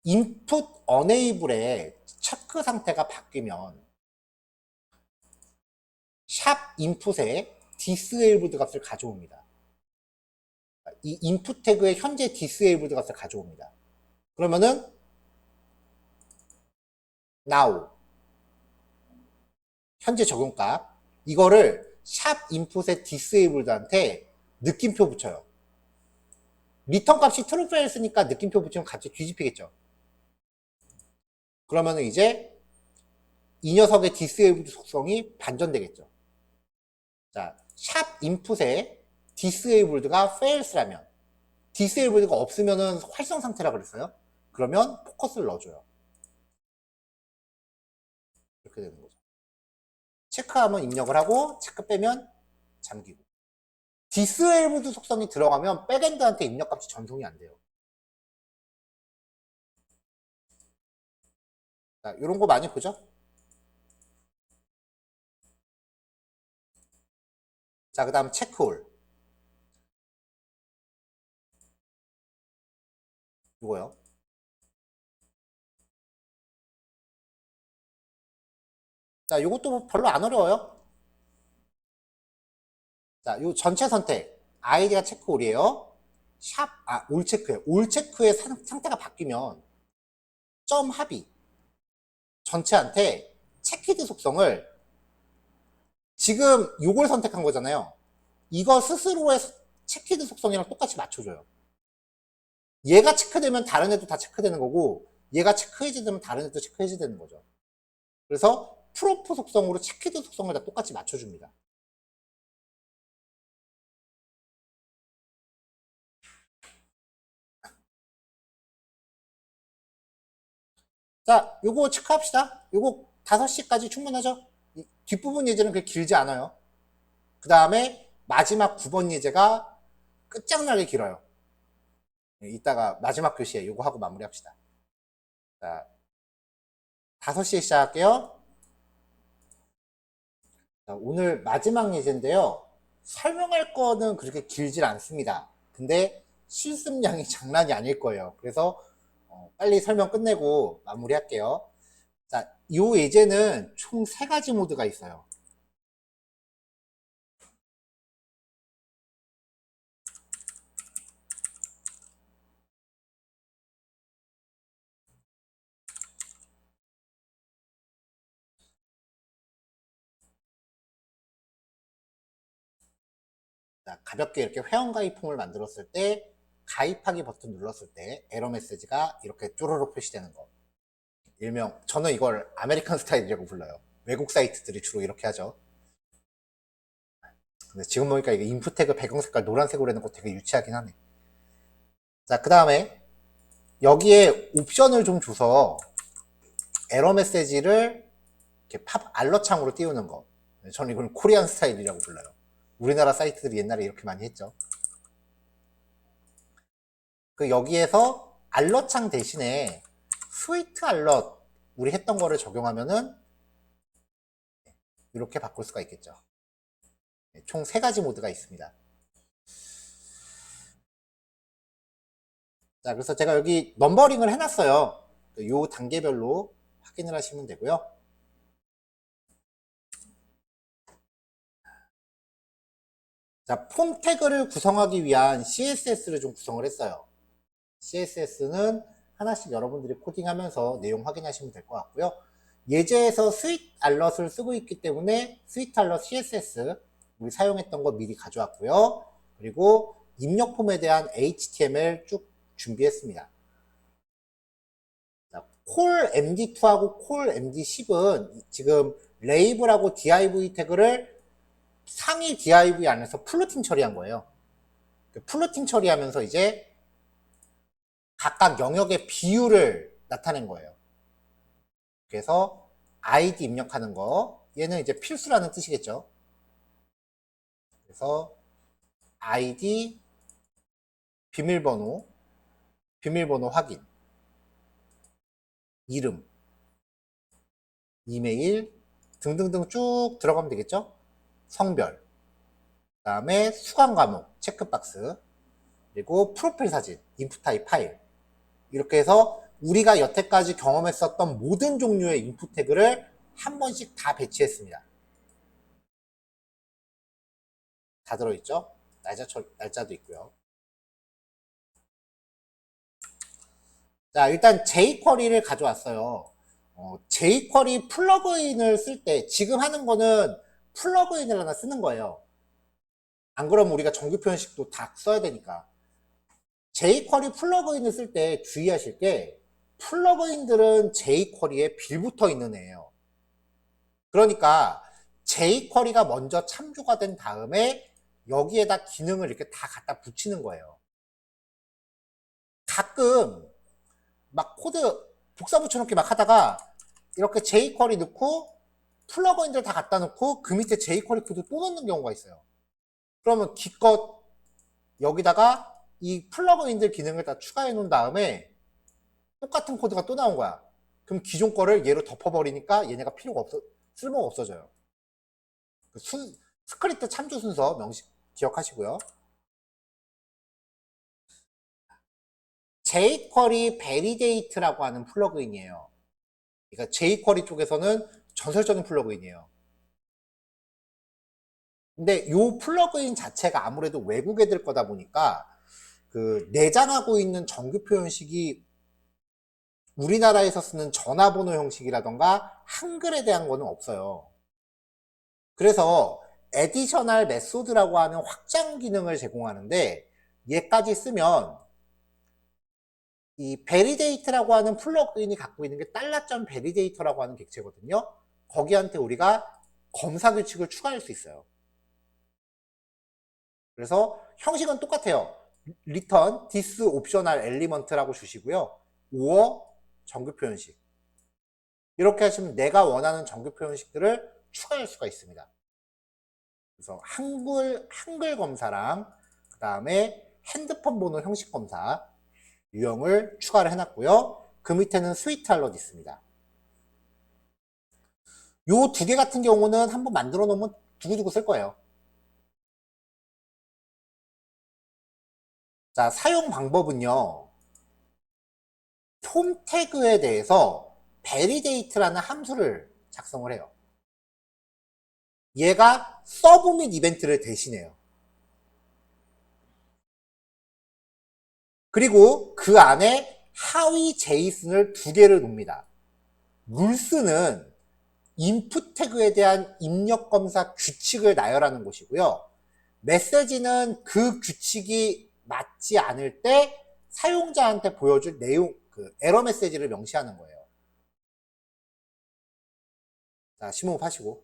인풋 어네이블의 체크 상태가 바뀌면 샵 인풋에 디스에이블드 값을 가져옵니다. 이 인풋 태그의 현재 디스에이블드 값을 가져옵니다. 그러면은 now 현재 적용값 이거를 샵 인풋의 디스에이블드한테 느낌표 붙여요. 리턴 값이 트루 페일스니까 느낌표 붙이면 같이 뒤집히겠죠. 그러면은 이제 이 녀석의 디스에이블드 속성이 반전되겠죠. 자, 샵 인풋에 디스에이블드가 fails라면 디스에이블드가 없으면은 활성 상태라 그랬어요. 그러면 포커스를 넣어줘요. 이렇게 되는 거죠. 체크하면 입력을 하고 체크 빼면 잠기고. 디스에이블드 속성이 들어가면 백엔드한테 입력값이 전송이 안 돼요. 자, 이런 거 많이 보죠? 자, 그 다음 체크홀. 이거요. 자, 이것도 별로 안 어려워요. 자, 요 전체 선택. 아이디가 체크홀이에요. 올 체크에. 올 체크의 상태가 바뀌면 점 합의. 전체한테 체키드 속성을 지금 요걸 선택한 거잖아요. 이거 스스로의 체키드 속성이랑 똑같이 맞춰줘요. 얘가 체크되면 다른 애도 다 체크되는 거고 얘가 체크 해제되면 다른 애도 체크 해제되는 거죠. 그래서 프로프 속성으로 체키드 속성을 다 똑같이 맞춰줍니다. 자, 요거 체크합시다. 요거 5시까지 충분하죠? 뒷부분 예제는 그렇게 길지 않아요. 그 다음에 마지막 9번 예제가 끝장나게 길어요. 이따가 마지막 교시에 요거 하고 마무리합시다. 자, 5시에 시작할게요. 자, 오늘 마지막 예제인데요. 설명할 거는 그렇게 길질 않습니다. 근데 실습량이 장난이 아닐 거예요. 그래서 빨리 설명 끝내고 마무리할게요. 자, 이 예제는 총 3가지 모드가 있어요. 자, 가볍게 이렇게 회원가입 폼을 만들었을 때 가입하기 버튼 눌렀을 때 에러 메시지가 이렇게 쪼르륵 표시되는 거. 일명 저는 이걸 아메리칸 스타일이라고 불러요. 외국 사이트들이 주로 이렇게 하죠. 근데 지금 보니까 이게 인풋 태그 배경 색깔 노란색으로 해놓은 거 되게 유치하긴 하네. 자, 그 다음에 여기에 옵션을 좀 줘서 에러 메시지를 이렇게 팝 알러 창으로 띄우는 거. 저는 이걸 코리안 스타일이라고 불러요. 우리나라 사이트들이 옛날에 이렇게 많이 했죠. 그 여기에서 알러 창 대신에 스위트 알러 우리 했던 거를 적용하면은 이렇게 바꿀 수가 있겠죠. 총 3가지 모드가 있습니다. 자, 그래서 제가 여기 넘버링을 해놨어요. 요 단계별로 확인을 하시면 되고요. 자, 폼 태그를 구성하기 위한 CSS를 좀 구성을 했어요. CSS는 하나씩 여러분들이 코딩하면서 내용 확인하시면 될 것 같고요. 예제에서 스윗 알럿을 쓰고 있기 때문에 스윗 알럿 CSS 우리 사용했던 거 미리 가져왔고요. 그리고 입력 폼에 대한 HTML 쭉 준비했습니다. 자, 콜 MD2하고 콜 MD10은 지금 레이블하고 div 태그를 상위 div 안에서 플루팅 처리한 거예요. 플루팅 처리하면서 이제 각각 영역의 비율을 나타낸 거예요. 그래서 ID 입력하는 거, 얘는 이제 필수라는 뜻이겠죠. 그래서 ID, 비밀번호 확인, 이름, 이메일 등등등 쭉 들어가면 되겠죠. 성별, 그 다음에 수강 과목, 체크박스, 그리고 프로필 사진, 인풋 타입 파일. 이렇게 해서 우리가 여태까지 경험했었던 모든 종류의 인풋 태그를 한 번씩 다 배치했습니다. 다 들어있죠? 날짜도 있고요. 자, 일단 jQuery를 가져왔어요. jQuery 플러그인을 쓸 때 지금 하는 거는 플러그인을 하나 쓰는 거예요. 안 그러면 우리가 정규 표현식도 다 써야 되니까. jQuery 플러그인을 쓸 때 주의하실 게 플러그인들은 jQuery에 빌붙어 있는 애예요. 그러니까 jQuery가 먼저 참조가 된 다음에 여기에다 기능을 이렇게 다 갖다 붙이는 거예요. 가끔 막 코드 복사 붙여놓기 막 하다가 이렇게 jQuery 넣고 플러그인들 다 갖다 놓고 그 밑에 jQuery 코드 또 넣는 경우가 있어요. 그러면 기껏 여기다가 이 플러그인들 기능을 다 추가해 놓은 다음에 똑같은 코드가 또 나온 거야. 그럼 기존 거를 얘로 덮어버리니까 얘네가 쓸모가 없어져요. 스크립트 참조 순서 기억하시고요. jQuery validate라고 하는 플러그인이에요. 그러니까 jQuery 쪽에서는 전설적인 플러그인이에요. 근데 이 플러그인 자체가 아무래도 외국 애들 거다 보니까 그 내장하고 있는 정규 표현식이 우리나라에서 쓰는 전화번호 형식이라던가 한글에 대한 거는 없어요. 그래서 additional method라고 하는 확장 기능을 제공하는데 얘까지 쓰면 이 validate라고 하는 플러그인이 갖고 있는 게 $validate라고 하는 객체거든요. 거기한테 우리가 검사 규칙을 추가할 수 있어요. 그래서 형식은 똑같아요. return this optional element라고 주시고요. or 정규 표현식. 이렇게 하시면 내가 원하는 정규 표현식들을 추가할 수가 있습니다. 그래서 한글 검사랑 그 다음에 핸드폰 번호 형식 검사 유형을 추가를 해놨고요. 그 밑에는 스위트 알럿 있습니다. 요 두 개 같은 경우는 한번 만들어 놓으면 두고두고 쓸 거예요. 자, 사용 방법은요. 폼 태그에 대해서 validate라는 함수를 작성을 해요. 얘가 서브밋 이벤트를 대신해요. 그리고 그 안에 하위 제이슨을 2개를 놉니다. 룰스는 인풋 태그에 대한 입력 검사 규칙을 나열하는 곳이고요. 메시지는 그 규칙이 맞지 않을 때 사용자한테 보여줄 내용, 그 에러 메시지를 명시하는 거예요. 자, 심호흡 하시고.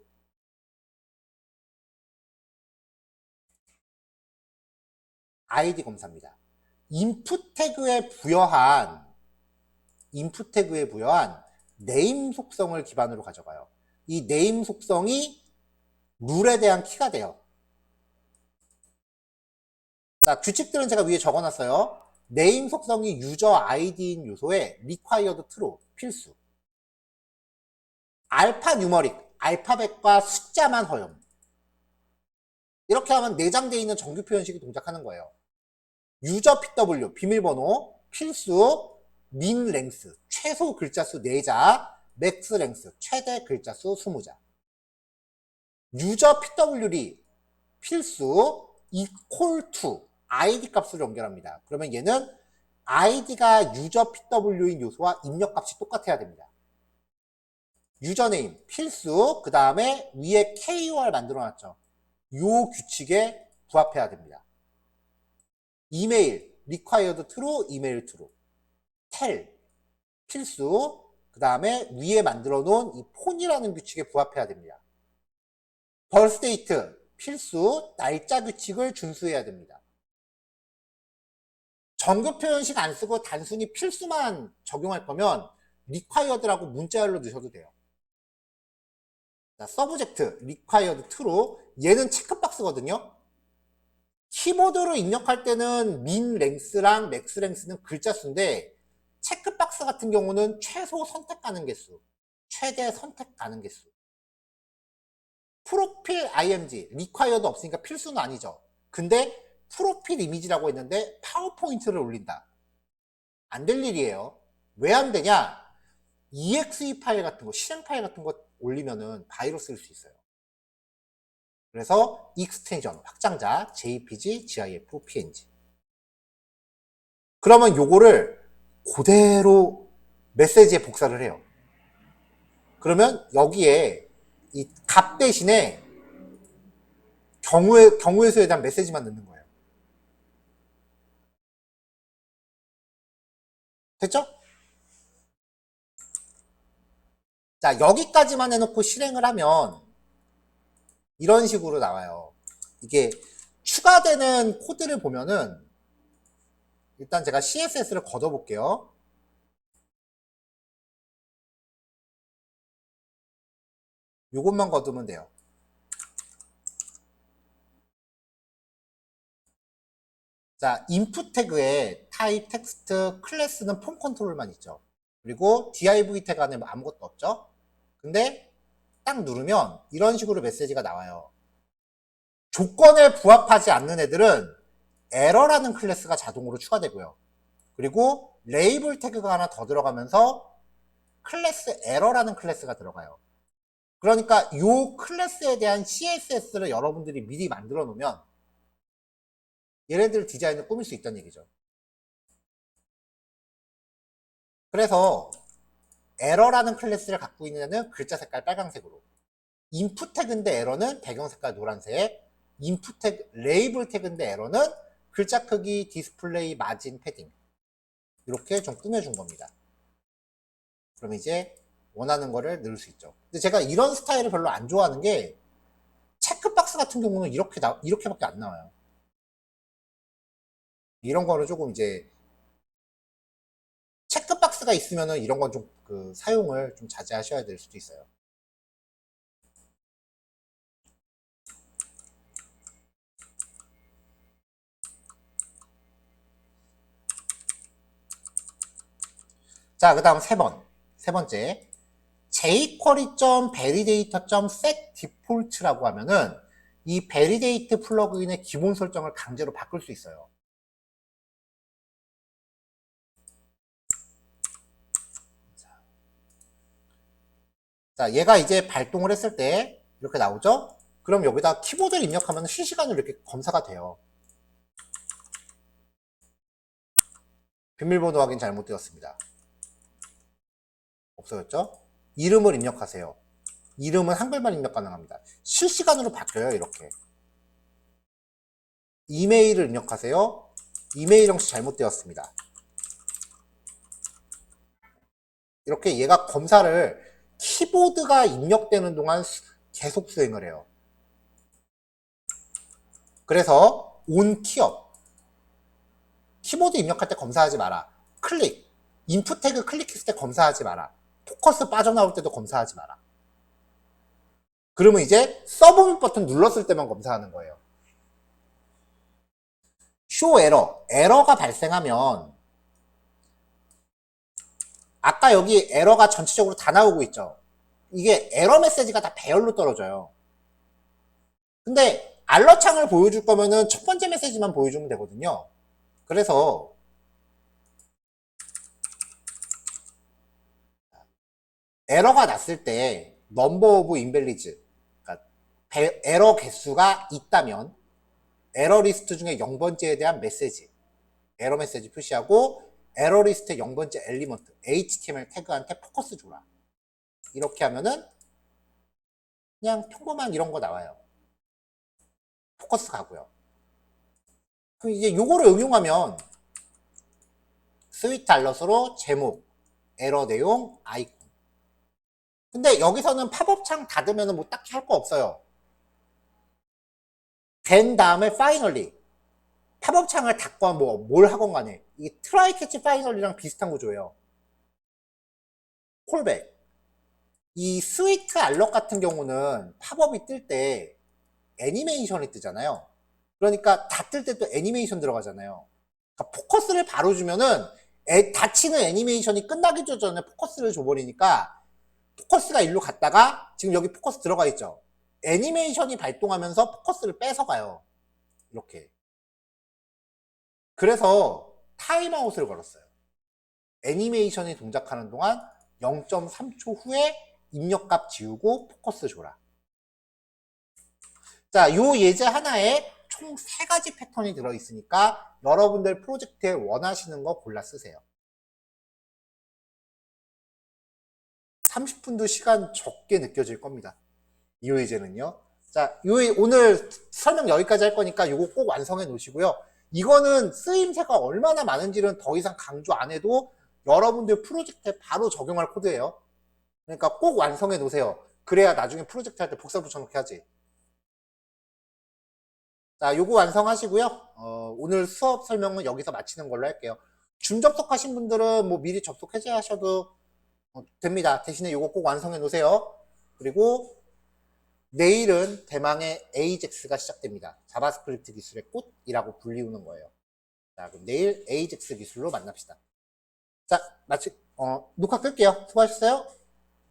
아이디 검사입니다. 인풋 태그에 부여한 네임 속성을 기반으로 가져가요. 이 네임 속성이 룰에 대한 키가 돼요. 자, 규칙들은 제가 위에 적어놨어요. 네임 속성이 유저 아이디인 요소에 required true, 필수. 알파 뉴머릭, 알파벳과 숫자만 허용. 이렇게 하면 내장되어 있는 정규 표현식이 동작하는 거예요. 유저 PW, 비밀번호, 필수, 민 랭스, 최소 글자수 4자, 맥스 랭스, 최대 글자수 20자. 유저 PW리, 필수, equal to, id 값을 연결합니다. 그러면 얘는 id가 유저 PW인 요소와 입력값이 똑같아야 됩니다. 유저네임, 필수, 그 다음에 위에 KUR 만들어놨죠. 요 규칙에 부합해야 됩니다. 이메일, required true, 이메일 true. 텔, 필수, 그 다음에 위에 만들어 놓은 이 폰이라는 규칙에 부합해야 됩니다. birthDate, 필수, 날짜 규칙을 준수해야 됩니다. 정규 표현식 안 쓰고 단순히 필수만 적용할 거면 required라고 문자열로 넣으셔도 돼요. 자, subject, required true. 얘는 체크박스거든요. 키보드로 입력할 때는 min length랑 max length는 글자 수인데 체크박스 같은 경우는 최소 선택 가능 개수, 최대 선택 가능 개수. 프로필 img, required 없으니까 필수는 아니죠. 근데 프로필 이미지라고 했는데 파워포인트를 올린다. 안 될 일이에요. 왜 안 되냐? exe 파일 같은 거, 실행 파일 같은 거 올리면은 바이러스일 수 있어요. 그래서 익스텐션, 확장자, jpg, gif, png. 그러면 요거를 그대로 메시지에 복사를 해요. 그러면 여기에 이 값 대신에 경우의 수에 대한 메시지만 넣는 거예요. 됐죠? 자, 여기까지만 해놓고 실행을 하면 이런 식으로 나와요. 이게 추가되는 코드를 보면은 일단 제가 CSS를 걷어볼게요. 요것만 걷으면 돼요. 자, 인풋 태그에 타입, 텍스트, 클래스는 폼 컨트롤만 있죠. 그리고 div 태그 안에 아무것도 없죠. 근데 딱 누르면 이런 식으로 메시지가 나와요. 조건에 부합하지 않는 애들은 에러라는 클래스가 자동으로 추가되고요. 그리고 레이블 태그가 하나 더 들어가면서 클래스 에러라는 클래스가 들어가요. 그러니까 이 클래스에 대한 CSS를 여러분들이 미리 만들어 놓으면 얘네들 디자인을 꾸밀 수 있다는 얘기죠. 그래서 에러라는 클래스를 갖고 있는 애는 글자 색깔 빨간색으로, 인풋 태그인데 에러는 배경 색깔 노란색, 인풋 태그, 레이블 태그인데 에러는 글자 크기, 디스플레이, 마진, 패딩 이렇게 좀 꾸며준 겁니다. 그럼 이제 원하는 거를 넣을 수 있죠. 근데 제가 이런 스타일을 별로 안 좋아하는 게 체크박스 같은 경우는 이렇게밖에 안 나와요. 이런 거는 조금 이제 체크박스가 있으면은 이런 건 좀 그 사용을 좀 자제하셔야 될 수도 있어요. 자, 그 다음 세 번째. jQuery.validator.setDefault라고 하면은 이 validate 플러그인의 기본 설정을 강제로 바꿀 수 있어요. 자, 얘가 이제 발동을 했을 때 이렇게 나오죠? 그럼 여기다 키보드를 입력하면 실시간으로 이렇게 검사가 돼요. 비밀번호 확인 잘못되었습니다. 없어졌죠? 이름을 입력하세요. 이름은 한글만 입력 가능합니다. 실시간으로 바뀌어요, 이렇게. 이메일을 입력하세요. 이메일 형식 잘못되었습니다. 이렇게 얘가 검사를 키보드가 입력되는 동안 계속 수행을 해요. 그래서 on 키업. 키보드 입력할 때 검사하지 마라. 클릭. 인풋 태그 클릭했을 때 검사하지 마라. 포커스 빠져나올 때도 검사하지 마라. 그러면 이제 서브밋 버튼 눌렀을 때만 검사하는 거예요. show error. 에러가 발생하면 아까 여기 에러가 전체적으로 다 나오고 있죠. 이게 에러 메시지가 다 배열로 떨어져요. 근데 알러 창을 보여줄 거면은 첫 번째 메시지만 보여주면 되거든요. 그래서 에러가 났을 때 넘버 오브 인밸리즈, 그러니까 에러 개수가 있다면 에러 리스트 중에 0번째에 대한 메시지, 에러 메시지 표시하고 에러 리스트의 0번째 엘리먼트, HTML 태그한테 포커스 줘라. 이렇게 하면은 그냥 평범한 이런 거 나와요. 포커스 가고요. 그럼 이제 요거를 응용하면 스위트 알럿으로 제목, 에러 내용, 아이콘. 근데 여기서는 팝업 창 닫으면 뭐 딱히 할 거 없어요. 된 다음에 파이널리 팝업 창을 닫고 뭘 하건 간에 이게 트라이 캐치 파이널리랑 비슷한 구조예요. 콜백. 이 스위트 알럿 같은 경우는 팝업이 뜰 때 애니메이션이 뜨잖아요. 그러니까 닫을 때 또 애니메이션 들어가잖아요. 그러니까 포커스를 바로 주면은 닫히는 애니메이션이 끝나기 전에 포커스를 줘버리니까 포커스가 일로 갔다가 지금 여기 포커스 들어가 있죠. 애니메이션이 발동하면서 포커스를 뺏어가요. 이렇게. 그래서 타임아웃을 걸었어요. 애니메이션이 동작하는 동안 0.3초 후에 입력값 지우고 포커스 줘라. 자, 요 예제 하나에 총 3가지 패턴이 들어있으니까 여러분들 프로젝트에 원하시는 거 골라 쓰세요. 30분도 시간 적게 느껴질 겁니다. 이 예제는요. 자, 오늘 설명 여기까지 할 거니까 요거 꼭 완성해 놓으시고요. 이거는 쓰임새가 얼마나 많은지는 더 이상 강조 안 해도 여러분들 프로젝트에 바로 적용할 코드예요. 그러니까 꼭 완성해 놓으세요. 그래야 나중에 프로젝트 할 때 복사 붙여넣기 하지. 자, 요거 완성하시고요. 오늘 수업 설명은 여기서 마치는 걸로 할게요. 줌 접속하신 분들은 뭐 미리 접속 해제하셔도 됩니다. 대신에 요거 꼭 완성해 놓으세요. 그리고 내일은 대망의 AJAX가 시작됩니다. 자바스크립트 기술의 꽃이라고 불리우는 거예요. 자, 그럼 내일 AJAX 기술로 만납시다. 자, 녹화 끌게요. 수고하셨어요.